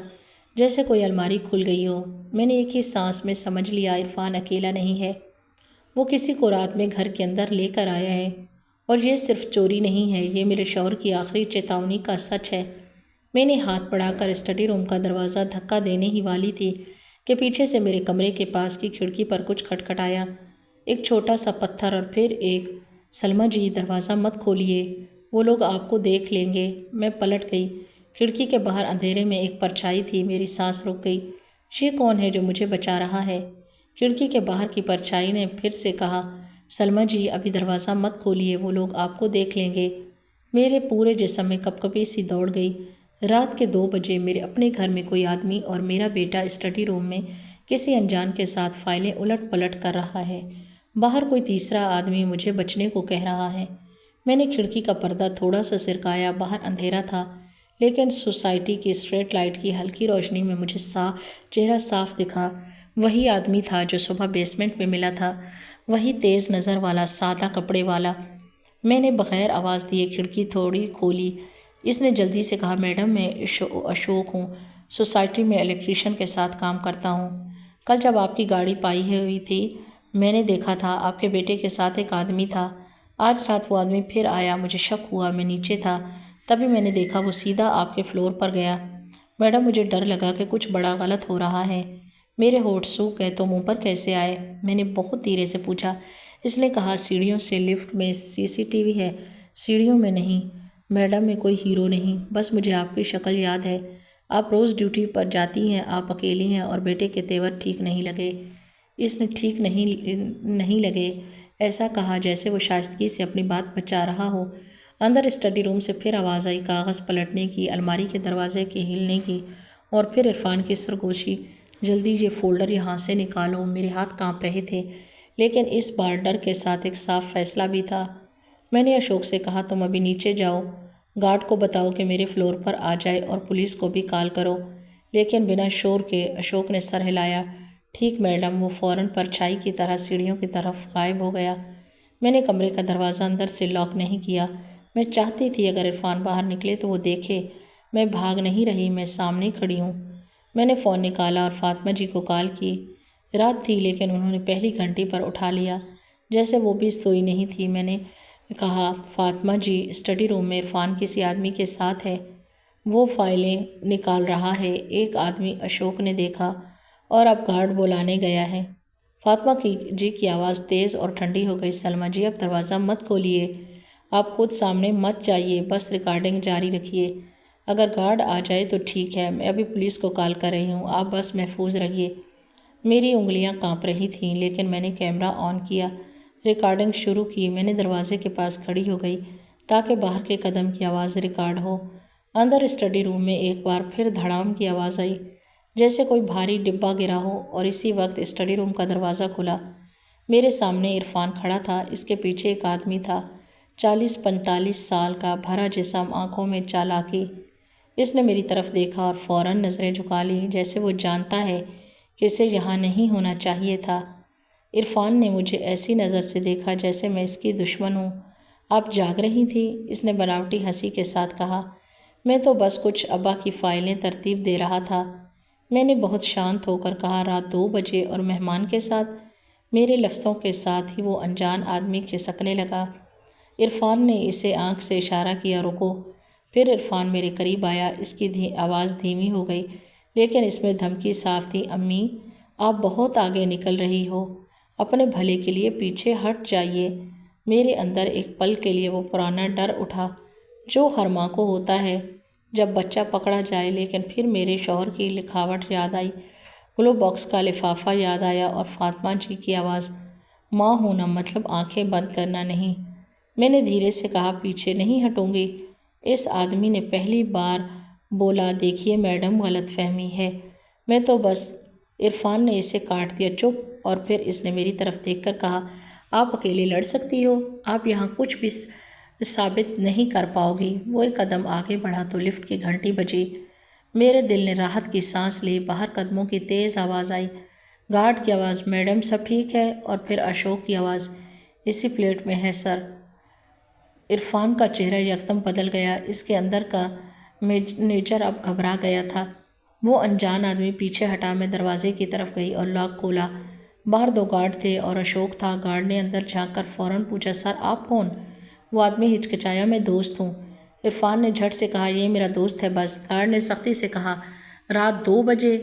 جیسے کوئی الماری کھل گئی ہو۔ میں نے ایک ہی سانس میں سمجھ لیا عرفان اکیلا نہیں ہے، وہ کسی کو رات میں گھر کے اندر لے کر آیا ہے، اور یہ صرف چوری نہیں ہے، یہ میرے شوہر کی آخری چیتاونی کا سچ ہے۔ میں نے ہاتھ بڑھا کر اسٹڈی روم کا دروازہ دھکا دینے ہی والی تھی کہ پیچھے سے میرے کمرے کے پاس کی کھڑکی پر کچھ کھٹکھٹایا، ایک چھوٹا سا پتھر اور پھر ایک سلمیٰ جی دروازہ مت کھولیے، وہ لوگ آپ کو دیکھ لیں گے۔ میں پلٹ گئی، کھڑکی کے باہر اندھیرے میں ایک پرچھائی تھی، میری سانس رک گئی۔ یہ کون ہے جو مجھے بچا رہا ہے؟ کھڑکی کے باہر کی پرچھائی نے پھر سے کہا، سلمیٰ جی ابھی دروازہ مت کھولیے، وہ لوگ آپ کو دیکھ لیں گے۔ میرے پورے جسم میں کپکپی سی دوڑ گئی۔ رات کے 2 بجے میرے اپنے گھر میں کوئی آدمی اور میرا بیٹا اسٹڈی روم میں کسی انجان کے ساتھ فائلیں الٹ پلٹ کر رہا ہے، باہر کوئی تیسرا آدمی مجھے بچنے کو کہہ رہا ہے۔ میں نے کھڑکی کا پردہ تھوڑا سا سرکایا، باہر اندھیرا تھا، لیکن سوسائٹی کی اسٹریٹ لائٹ کی ہلکی روشنی میں مجھے چہرہ صاف دکھا۔ وہی آدمی تھا جو صبح بیسمنٹ میں ملا تھا، وہی تیز نظر والا، سادہ کپڑے والا۔ میں نے بغیر آواز دیے کھڑکی تھوڑی کھولی۔ اس نے جلدی سے کہا، میڈم میں اشوک ہوں، سوسائٹی میں الیکٹریشین کے ساتھ کام کرتا ہوں۔ کل جب آپ کی گاڑی پائی ہوئی تھی میں نے دیکھا تھا، آپ کے بیٹے کے ساتھ ایک آدمی تھا۔ آج رات وہ آدمی پھر آیا، مجھے شک ہوا، میں نیچے تھا، تبھی میں نے دیکھا وہ سیدھا آپ کے فلور پر گیا۔ میڈم مجھے ڈر لگا کہ کچھ بڑا غلط ہو رہا ہے۔ میرے ہونٹ سوکھ گئے، تو منہ پر کیسے آئے؟ میں نے بہت دھیرے سے پوچھا۔ اس نے کہا، سیڑھیوں سے، لفٹ میں CCTV ہے۔ سیڑھیوں میں نہیں میڈم، میں کوئی ہیرو نہیں، بس مجھے آپ کی شکل یاد ہے۔ آپ روز ڈیوٹی پر جاتی ہیں، آپ اکیلی ہیں، اور بیٹے کے تیور ٹھیک نہیں لگے۔ اس نے ٹھیک نہیں لگے ایسا کہا جیسے وہ شائستگی سے اپنی بات بچا رہا ہو۔ اندر اسٹڈی روم سے پھر آواز آئی، کاغذ پلٹنے کی، الماری کے دروازے کے ہلنے کی، اور پھر عرفان کی سرگوشی، جلدی یہ فولڈر یہاں سے نکالو۔ میرے ہاتھ کانپ رہے تھے، لیکن اس بار ڈر کے ساتھ ایک صاف فیصلہ بھی تھا۔ میں نے اشوک سے کہا، تم ابھی نیچے جاؤ، گارڈ کو بتاؤ کہ میرے فلور پر آ جائے، اور پولیس کو بھی کال کرو۔ لیکن بنا شور کے اشوک نے سر ہلایا۔ ٹھیک میڈم۔ وہ فوراً پرچھائی کی طرح سیڑھیوں کی طرف غائب ہو گیا۔ میں نے کمرے کا دروازہ اندر سے لاک نہیں کیا۔ میں چاہتی تھی اگر عرفان باہر نکلے تو وہ دیکھے میں بھاگ نہیں رہی، میں سامنے کھڑی ہوں۔ میں نے فون نکالا اور فاطمہ جی کو کال کی۔ رات تھی، لیکن انہوں نے پہلی گھنٹی پر اٹھا لیا، جیسے وہ بھی سوئی نہیں تھی۔ میں نے کہا، فاطمہ جی، اسٹڈی روم میں عرفان کسی آدمی کے ساتھ ہے، وہ فائلیں نکال رہا ہے۔ ایک آدمی اشوک نے دیکھا اور اب گارڈ بلانے گیا ہے۔ فاطمہ جی کی آواز تیز اور ٹھنڈی ہو گئی، سلمیٰ جی اب دروازہ مت کھولیے، آپ خود سامنے مت جائیے، بس ریکارڈنگ جاری رکھیے۔ اگر گارڈ آ جائے تو ٹھیک ہے، میں ابھی پولیس کو کال کر رہی ہوں، آپ بس محفوظ رہیے۔ میری انگلیاں کانپ رہی تھیں، لیکن میں نے کیمرہ آن کیا، ریکارڈنگ شروع کی۔ میں نے دروازے کے پاس کھڑی ہو گئی تاکہ باہر کے قدم کی آواز ریکارڈ ہو۔ اندر اسٹڈی روم میں ایک بار پھر دھڑام کی آواز آئی، جیسے کوئی بھاری ڈبہ گرا ہو، اور اسی وقت اسٹڈی روم کا دروازہ کھلا۔ میرے سامنے عرفان کھڑا تھا، اس کے پیچھے ایک آدمی تھا، 40-45 سال کا، بھرا جسم، آنکھوں میں چالاکی۔ اس نے میری طرف دیکھا اور فوراً نظریں جھکا لیں، جیسے وہ جانتا ہے کہ اسے یہاں نہیں ہونا چاہیے تھا۔ عرفان نے مجھے ایسی نظر سے دیکھا جیسے میں اس کی دشمن ہوں۔ آپ جاگ رہی تھی؟ اس نے بناوٹی ہنسی کے ساتھ کہا۔ میں تو بس کچھ ابا کی فائلیں ترتیب دے رہا تھا، میں نے بہت شانت ہو کر کہا۔ رات 2 بجے اور مہمان کے ساتھ؟ میرے لفظوں کے ساتھ ہی وہ انجان آدمی کھسکنے لگا۔ عرفان نے اسے آنکھ سے اشارہ کیا، رکو۔ پھر عرفان میرے قریب آیا، اس کی آواز دھیمی ہو گئی، لیکن اس میں دھمکی صاف تھی، امی آپ بہت آگے نکل رہی ہو، اپنے بھلے کے لیے پیچھے ہٹ جائیے۔ میرے اندر ایک پل کے لیے وہ پرانا ڈر اٹھا جو ہر ماں کو ہوتا ہے جب بچہ پکڑا جائے، لیکن پھر میرے شوہر کی لکھاوٹ یاد آئی، گلو باکس کا لفافہ یاد آیا، اور فاطمہ جی کی آواز، ماں ہونا مطلب آنکھیں بند کرنا نہیں۔ میں نے دھیرے سے کہا، پیچھے نہیں ہٹوں گی۔ اس آدمی نے پہلی بار بولا، دیکھیے میڈم، غلط فہمی ہے، میں تو بس۔ عرفان نے اسے کاٹ دیا، چپ۔ اور پھر اس نے میری طرف دیکھ کر کہا، آپ اکیلے لڑ سکتی ہو، آپ یہاں کچھ بھی ثابت نہیں کر پاؤ گی۔ وہ ایک قدم آگے بڑھا تو لفٹ کی گھنٹی بجی۔ میرے دل نے راحت کی سانس لی۔ باہر قدموں کی تیز آواز آئی، گارڈ کی آواز، میڈم سب ٹھیک ہے؟ اور پھر اشوک کی آواز، اسی پلیٹ میں ہے سر۔ عرفان کا چہرہ یکدم بدل گیا، اس کے اندر کا نیچر اب گھبرا گیا تھا۔ وہ انجان آدمی پیچھے ہٹا، میں دروازے کی طرف گئی اور لاک کھولا۔ باہر 2 گارڈ تھے اور اشوک تھا۔ گارڈ نے اندر جھانک کر فوراً پوچھا، سر آپ کون؟ وہ آدمی ہچکچایا، میں دوست ہوں۔ عرفان نے جھٹ سے کہا، یہ میرا دوست ہے بس۔ گارڈ نے سختی سے کہا، رات 2 بجے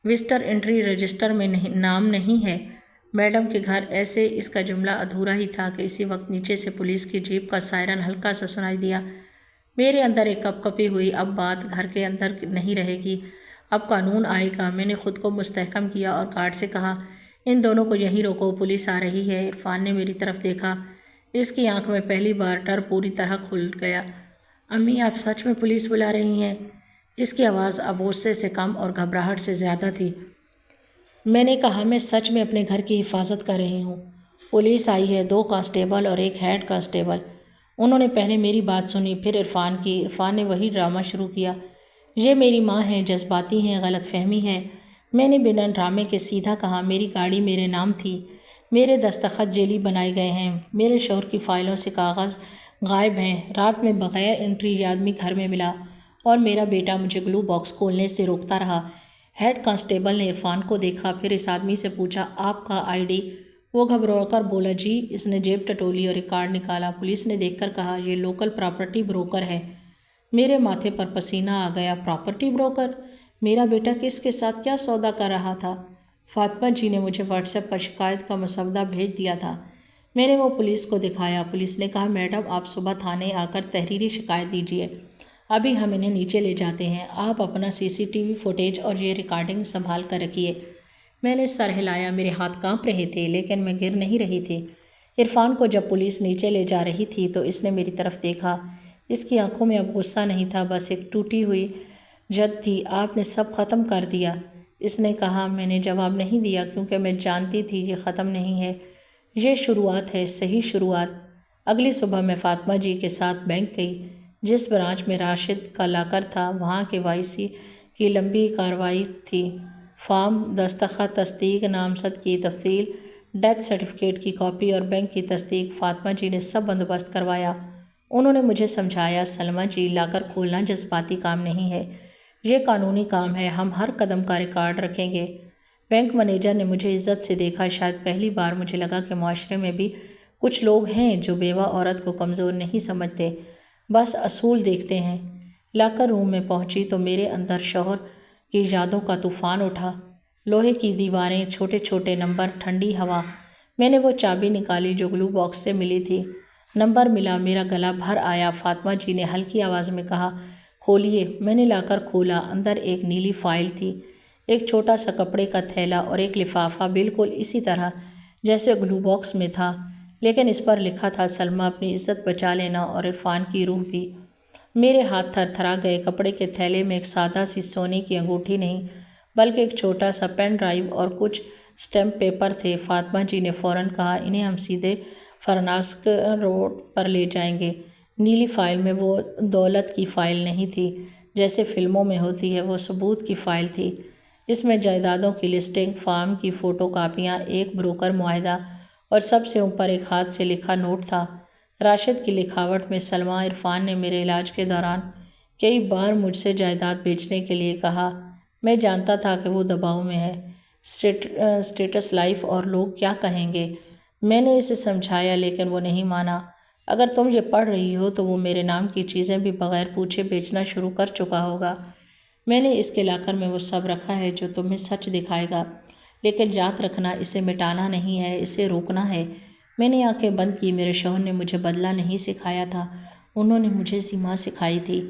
وزٹر انٹری رجسٹر میں نام نہیں ہے میڈم کے گھر۔ ایسے اس کا جملہ ادھورا ہی تھا کہ اسی وقت نیچے سے پولیس کی جیپ کا سائرن ہلکا سا سنائی دیا۔ میرے اندر ایک کپ کپی ہوئی، اب بات گھر کے اندر نہیں رہے گی، اب قانون آئے گا۔ میں نے خود کو مستحکم کیا اور گارڈ سے کہا، ان دونوں کو یہیں روکو، پولیس آ رہی ہے۔ عرفان نے میری طرف دیکھا، اس کی آنکھ میں پہلی بار ڈر پوری طرح کھل گیا۔ امی آپ سچ میں پولیس بلا رہی ہیں؟ اس کی آواز اب غصے سے کم اور گھبراہٹ سے زیادہ تھی۔ میں نے کہا، میں سچ میں اپنے گھر کی حفاظت کر رہی ہوں۔ پولیس آئی ہے، 2 کانسٹیبل اور 1 ہیڈ کانسٹیبل۔ انہوں نے پہلے میری بات سنی، پھر عرفان کی۔ عرفان نے وہی ڈرامہ شروع کیا، یہ میری ماں ہے، جذباتی ہیں، غلط فہمی ہے۔ میں نے بنا ڈرامے کے سیدھا کہا، میری گاڑی میرے نام تھی، میرے دستخط جعلی بنائے گئے ہیں، میرے شوہر کی فائلوں سے کاغذ غائب ہیں، رات میں بغیر انٹری یہ آدمی گھر میں ملا اور میرا بیٹا مجھے گلو باکس کھولنے سے روکتا رہا۔ ہیڈ کانسٹیبل نے عرفان کو دیکھا، پھر اس آدمی سے پوچھا، آپ کا آئی ڈی؟ وہ گھبرا کر بولا، جی۔ اس نے جیب ٹٹولی اور ایک کارڈ نکالا۔ پولیس نے دیکھ کر کہا، یہ لوکل پراپرٹی بروکر ہے۔ میرے ماتھے پر پسینہ آ گیا۔ Property broker? میرا بیٹا کس کے ساتھ کیا سودا کر رہا تھا؟ فاطمہ جی نے مجھے واٹس ایپ پر شکایت کا مسودہ بھیج دیا تھا۔ میں نے وہ پولیس کو دکھایا۔ پولیس نے کہا، میڈم آپ صبح تھانے آ کر تحریری شکایت دیجیے، ابھی ہم انہیں نیچے لے جاتے ہیں۔ آپ اپنا CCTV فوٹیج اور یہ ریکارڈنگ سنبھال کر رکھیے۔ میں نے سر ہلایا، میرے ہاتھ کانپ رہے تھے لیکن میں گر نہیں رہی تھی۔ عرفان کو جب پولیس نیچے لے جا رہی تھی تو اس نے میری طرف دیکھا۔ اس کی آنکھوں میں اب غصہ نہیں تھا، بس ایک ٹوٹی ہوئی جد تھی۔ آپ نے سب ختم کر دیا؟ اس نے کہا۔ میں نے جواب نہیں دیا کیونکہ میں جانتی تھی یہ ختم نہیں ہے، یہ شروعات ہے، صحیح شروعات۔ اگلی صبح میں فاطمہ جی کے ساتھ بینک گئی، جس برانچ میں راشد کا لاکر تھا۔ وہاں KYC کی لمبی کارروائی تھی، فارم، دستخط، تصدیق، نامزد کی تفصیل، ڈیتھ سرٹیفکیٹ کی کاپی اور بینک کی تصدیق۔ فاطمہ جی نے سب بندوبست کروایا۔ انہوں نے مجھے سمجھایا، سلمیٰ جی، لاکر کھولنا جذباتی کام نہیں ہے، یہ قانونی کام ہے، ہم ہر قدم کا ریکارڈ رکھیں گے۔ بینک مینیجر نے مجھے عزت سے دیکھا۔ شاید پہلی بار مجھے لگا کہ معاشرے میں بھی کچھ لوگ ہیں جو بیوہ عورت کو کمزور نہیں سمجھتے، بس اصول دیکھتے ہیں۔ لاکر روم میں پہنچی تو میرے اندر شوہر کی یادوں کا طوفان اٹھا۔ لوہے کی دیواریں، چھوٹے چھوٹے نمبر، ٹھنڈی ہوا۔ میں نے وہ چابی نکالی جو گلو باکس سے ملی تھی۔ نمبر ملا، میرا گلا بھر آیا۔ فاطمہ جی نے ہلکی آواز میں کہا، کھولیے۔ میں نے لاکر کھولا۔ اندر ایک نیلی فائل تھی، ایک چھوٹا سا کپڑے کا تھیلا اور ایک لفافہ، بالکل اسی طرح جیسے گلو باکس میں تھا، لیکن اس پر لکھا تھا، سلمیٰ، اپنی عزت بچا لینا اور عرفان کی روح بھی۔ میرے ہاتھ تھر تھرا گئے۔ کپڑے کے تھیلے میں ایک سادہ سی سونے کی انگوٹھی نہیں بلکہ ایک چھوٹا سا پین ڈرائیو اور کچھ اسٹیمپ پیپر تھے۔ فاطمہ جی نے فوراً کہا، انہیں ہم سیدھے فرناسک روڈ پر لے جائیں گے۔ نیلی فائل میں وہ دولت کی فائل نہیں تھی جیسے فلموں میں ہوتی ہے، وہ ثبوت کی فائل تھی۔ اس میں جائیدادوں کی لسٹنگ، فارم کی فوٹو کاپیاں، ایک بروکر معاہدہ اور سب سے اوپر ایک ہاتھ سے لکھا نوٹ تھا، راشد کی لکھاوٹ میں۔ سلمیٰ، عرفان نے میرے علاج کے دوران کئی بار مجھ سے جائیداد بیچنے کے لیے کہا۔ میں جانتا تھا کہ وہ دباؤ میں ہے، اسٹیٹس لائف اور لوگ کیا کہیں گے۔ میں نے اسے سمجھایا لیکن وہ نہیں مانا۔ اگر تم یہ پڑھ رہی ہو تو وہ میرے نام کی چیزیں بھی بغیر پوچھے بیچنا شروع کر چکا ہوگا۔ میں نے اس کے لاکر میں وہ سب رکھا ہے جو تمہیں سچ دکھائے گا، لیکن یاد رکھنا، اسے مٹانا نہیں ہے، اسے روکنا ہے۔ میں نے آنکھیں بند کی۔ میرے شوہر نے مجھے بدلہ نہیں سکھایا تھا، انہوں نے مجھے سیما سکھائی تھی۔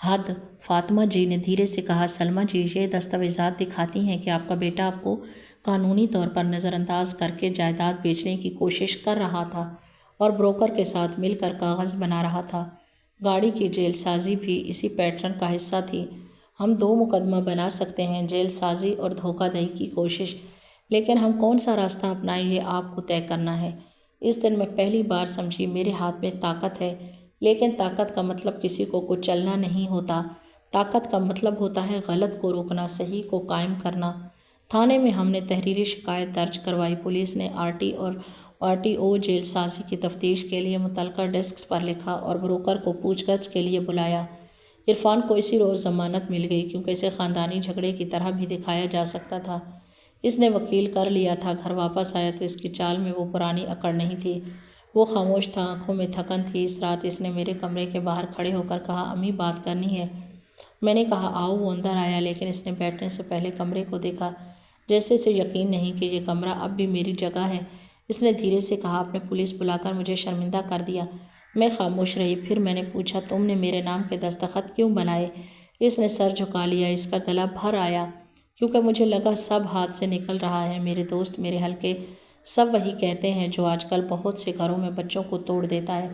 حد۔ فاطمہ جی نے دھیرے سے کہا، سلمیٰ جی، یہ دستاویزات دکھاتی ہیں کہ آپ کا بیٹا آپ کو قانونی طور پر نظر انداز کر کے جائیداد بیچنے کی کوشش کر رہا تھا اور بروکر کے ساتھ مل کر کاغذ بنا رہا تھا۔ گاڑی کی جعل سازی بھی اسی پیٹرن کا حصہ تھی۔ ہم 2 مقدمہ بنا سکتے ہیں، جعل سازی اور دھوکہ دہی کی کوشش، لیکن ہم کون سا راستہ اپنائیں یہ آپ کو طے کرنا ہے۔ اس دن میں پہلی بار سمجھی، میرے ہاتھ میں طاقت ہے، لیکن طاقت کا مطلب کسی کو کچلنا نہیں ہوتا، طاقت کا مطلب ہوتا ہے غلط کو روکنا، صحیح کو قائم کرنا۔ تھانے میں ہم نے تحریری شکایت درج کروائی۔ پولیس نے RT اور RTO جعل سازی کی تفتیش کے لیے متعلقہ ڈیسک پر لکھا اور بروکر کو پوچھ گچھ کے لیے بلایا۔ عرفان کو اسی روز ضمانت مل گئی کیونکہ اسے خاندانی جھگڑے کی طرح بھی دکھایا جا سکتا تھا۔ اس نے وکیل کر لیا تھا۔ گھر واپس آیا تو اس کی چال میں وہ پرانی اکڑ نہیں تھی۔ وہ خاموش تھا، آنکھوں میں تھکن تھی۔ اس رات اس نے میرے کمرے کے باہر کھڑے ہو کر کہا، امی بات کرنی ہے۔ میں نے کہا آؤ۔ وہ اندر آیا لیکن اس نے بیٹھنے سے پہلے کمرے کو دیکھا، جیسے اسے یقین نہیں کہ یہ کمرہ اب بھی میری جگہ ہے۔ اس نے دھیرے سے کہا، آپ نے پولیس بلا کر مجھے شرمندہ کر دیا۔ میں خاموش رہی۔ پھر میں نے پوچھا، تم نے میرے نام کے دستخط کیوں بنائے؟ اس نے سر جھکا لیا۔ اس کا گلا بھر آیا کیونکہ مجھے لگا سب ہاتھ سے نکل رہا ہے۔ میرے دوست، میرے حلقے، سب وہی کہتے ہیں جو آج کل بہت سے گھروں میں بچوں کو توڑ دیتا ہے۔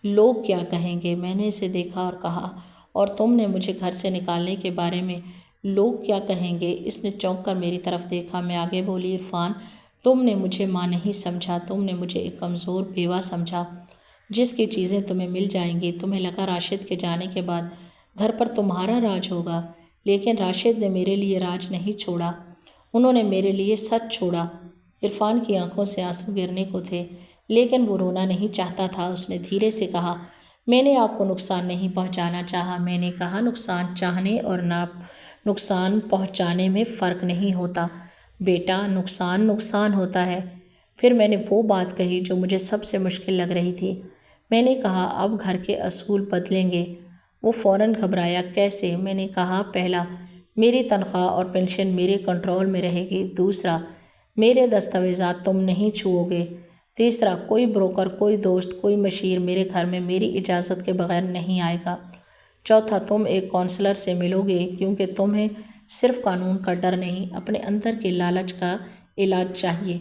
لوگ کیا کہیں گے؟ میں نے اسے دیکھا اور کہا، اور تم نے مجھے گھر سے نکالنے کے بارے میں لوگ کیا کہیں گے؟ اس نے چونک کر میری طرف دیکھا۔ میں آگے بولی، عرفان، تم نے مجھے ماں نہیں سمجھا، تم نے مجھے ایک کمزور بیوہ سمجھا جس کی چیزیں تمہیں مل جائیں گی۔ تمہیں لگا راشد کے جانے کے بعد گھر پر تمہارا راج ہوگا، لیکن راشد نے میرے لیے راج نہیں چھوڑا، انہوں نے میرے لیے سچ چھوڑا۔ عرفان کی آنکھوں سے آنسو گرنے کو تھے لیکن وہ رونا نہیں چاہتا تھا۔ اس نے دھیرے سے کہا، میں نے آپ کو نقصان نہیں پہنچانا چاہا۔ میں نے کہا، نقصان چاہنے اور نقصان پہنچانے میں فرق نہیں ہوتا بیٹا، نقصان نقصان ہوتا ہے۔ پھر میں نے وہ بات کہی جو مجھے سب سے مشکل لگ رہی تھی۔ میں نے کہا، اب گھر کے اصول بدلیں گے۔ وہ فوراً گھبرایا۔ کیسے؟ میں نے کہا، پہلا، میری تنخواہ اور پنشن میرے کنٹرول میں رہے گی۔ دوسرا، میرے دستاویزات تم نہیں چھوؤ گے۔ تیسرا، کوئی بروکر، کوئی دوست، کوئی مشیر میرے گھر میں میری اجازت کے بغیر نہیں آئے گا۔ چوتھا، تم ایک کونسلر سے ملو گے کیونکہ تمہیں صرف قانون کا ڈر نہیں، اپنے اندر کے لالچ کا علاج چاہیے۔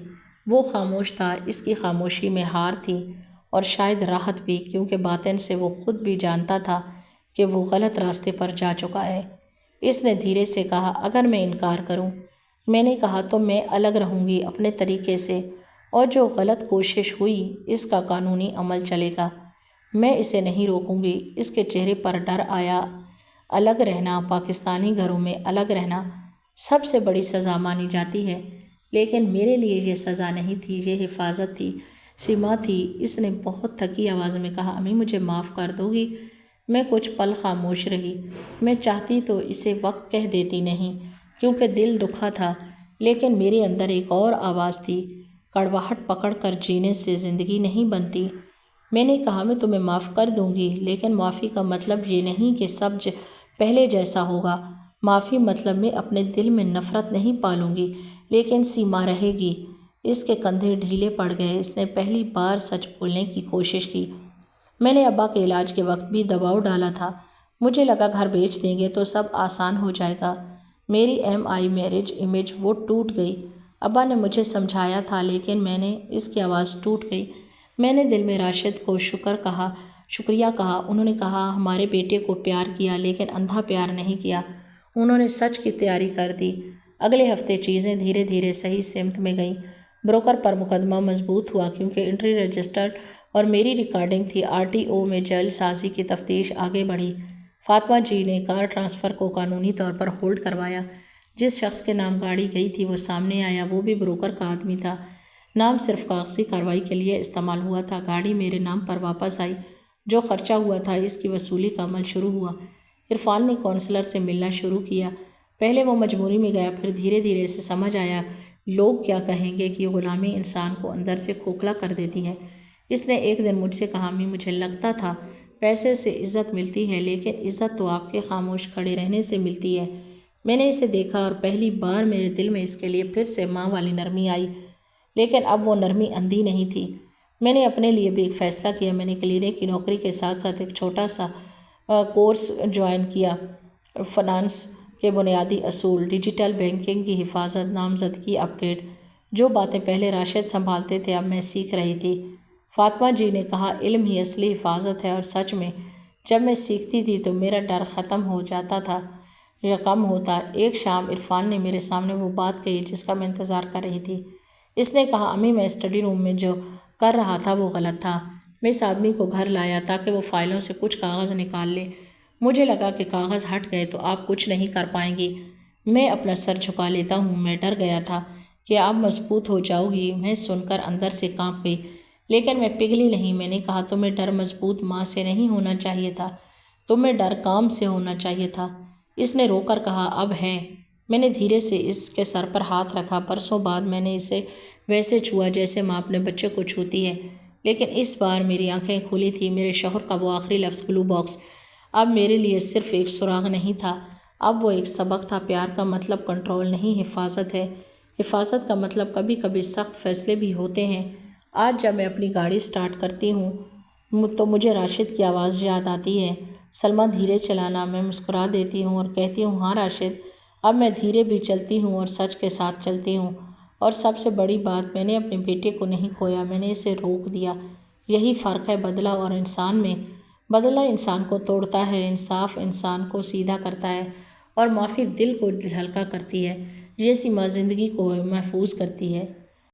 وہ خاموش تھا۔ اس کی خاموشی میں ہار تھی اور شاید راحت بھی، کیونکہ باطن سے وہ خود بھی جانتا تھا کہ وہ غلط راستے پر جا چکا ہے۔ اس نے دھیرے سے کہا، اگر میں انکار کروں؟ میں نے کہا، تو میں الگ رہوں گی اپنے طریقے سے، اور جو غلط کوشش ہوئی اس کا قانونی عمل چلے گا۔ میں اسے نہیں روکوں گی۔ اس کے چہرے پر ڈر آیا۔ الگ رہنا، پاکستانی گھروں میں الگ رہنا سب سے بڑی سزا مانی جاتی ہے، لیکن میرے لیے یہ سزا نہیں تھی، یہ حفاظت تھی، سیما تھی۔ اس نے بہت تھکی آواز میں کہا، امی مجھے معاف کر دو گی؟ میں کچھ پل خاموش رہی۔ میں چاہتی تو اسے وقت کہہ دیتی نہیں کیونکہ دل دکھا تھا، لیکن میرے اندر ایک اور آواز تھی، کڑواہٹ پکڑ کر جینے سے زندگی نہیں بنتی۔ میں نے کہا، میں تمہیں معاف کر دوں گی، لیکن معافی کا مطلب یہ نہیں کہ سب پہلے جیسا ہوگا۔ معافی مطلب میں اپنے دل میں نفرت نہیں پالوں گی، لیکن سیما رہے گی۔ اس کے کندھے ڈھیلے پڑ گئے۔ اس نے پہلی بار سچ بولنے کی کوشش کی۔ میں نے ابا کے علاج کے وقت بھی دباؤ ڈالا تھا۔ مجھے لگا گھر بیچ دیں گے تو سب آسان ہو جائے گا۔ میری میرج امیج وہ ٹوٹ گئی۔ ابا نے مجھے سمجھایا تھا لیکن اس کی آواز ٹوٹ گئی۔ میں نے دل میں راشد کو شکریہ کہا۔ انہوں نے کہا، ہمارے بیٹے کو پیار کیا لیکن اندھا پیار نہیں کیا۔ انہوں نے سچ کی تیاری کر دی۔ اگلے ہفتے چیزیں دھیرے دھیرے صحیح سمت میں گئیں۔ بروکر پر مقدمہ مضبوط ہوا کیونکہ انٹری رجسٹرڈ اور میری ریکارڈنگ تھی۔ RTO میں جعل سازی کی تفتیش آگے بڑھی۔ فاطمہ جی نے کار ٹرانسفر کو قانونی طور پر ہولڈ کروایا۔ جس شخص کے نام گاڑی گئی تھی وہ سامنے آیا۔ وہ بھی بروکر کا آدمی تھا۔ نام صرف کاغذی کارروائی کے لیے استعمال ہوا تھا۔ گاڑی میرے نام پر واپس آئی۔ جو خرچہ ہوا تھا اس کی وصولی کا عمل شروع ہوا۔ عرفان نے کونسلر سے ملنا شروع کیا۔ پہلے وہ مجبوری میں گیا، پھر دھیرے دھیرے اسے سمجھ آیا لوگ کیا کہیں گے کہ غلامی انسان کو اندر سے کھوکھلا کر دیتی ہے۔ اس نے ایک دن مجھ سے کہا، امی مجھے لگتا تھا پیسے سے عزت ملتی ہے لیکن عزت تو آپ کے خاموش کھڑے رہنے سے ملتی ہے۔ میں نے اسے دیکھا اور پہلی بار میرے دل میں اس کے لیے پھر سے ماں والی نرمی آئی، لیکن اب وہ نرمی اندھی نہیں تھی۔ میں نے اپنے لیے بھی ایک فیصلہ کیا۔ میں نے کلینک کی نوکری کے ساتھ ساتھ ایک چھوٹا سا کورس جوائن کیا، فنانس کے بنیادی اصول، ڈیجیٹل بینکنگ کی حفاظت، نامزدگی اپڈیٹ۔ جو باتیں پہلے راشد سنبھالتے تھے اب میں سیکھ رہی تھی۔ فاطمہ جی نے کہا، علم ہی اصلی حفاظت ہے، اور سچ میں جب میں سیکھتی تھی تو میرا ڈر ختم ہو جاتا تھا یا کم ہوتا۔ ایک شام عرفان نے میرے سامنے وہ بات کہی جس کا میں انتظار کر رہی تھی۔ اس نے کہا، امی میں اسٹڈی روم میں جو کر رہا تھا وہ غلط تھا۔ میں اس آدمی کو گھر لایا تاکہ وہ فائلوں سے کچھ کاغذ نکال لے۔ مجھے لگا کہ کاغذ ہٹ گئے تو آپ کچھ نہیں کر پائیں گی۔ میں اپنا سر جھکا لیتا ہوں۔ میں ڈر گیا تھا کہ آپ مضبوط ہو جاؤ گی۔ میں سن کر اندر سے کانپ گئی، لیکن میں پگھلی نہیں۔ میں نے کہا، تمہیں ڈر مضبوط ماں سے نہیں ہونا چاہیے تھا، تمہیں ڈر کام سے ہونا چاہیے تھا۔ اس نے رو کر کہا، اب ہے۔ میں نے دھیرے سے اس کے سر پر ہاتھ رکھا۔ برسوں بعد میں نے اسے ویسے چھوا جیسے ماں اپنے بچے کو چھوتی ہے، لیکن اس بار میری آنکھیں کھلی تھیں۔ میرے شوہر کا وہ آخری لفظ گلو باکس اب میرے لیے صرف ایک سراغ نہیں تھا، اب وہ ایک سبق تھا۔ پیار کا مطلب کنٹرول نہیں، حفاظت ہے۔ حفاظت کا مطلب کبھی کبھی سخت فیصلے بھی ہوتے ہیں۔ آج جب میں اپنی گاڑی سٹارٹ کرتی ہوں تو مجھے راشد کی آواز یاد آتی ہے، سلمیٰ دھیرے چلانا۔ میں مسکرا دیتی ہوں اور کہتی ہوں، ہاں راشد، اب میں دھیرے بھی چلتی ہوں اور سچ کے ساتھ چلتی ہوں۔ اور سب سے بڑی بات، میں نے اپنے بیٹے کو نہیں کھویا، میں نے اسے روک دیا۔ یہی فرق ہے بدلہ اور انسان میں۔ بدلہ انسان کو توڑتا ہے، انصاف انسان کو سیدھا کرتا ہے، اور معافی دل کو ہلکا کرتی ہے، جیسی ماں زندگی کو محفوظ کرتی ہے۔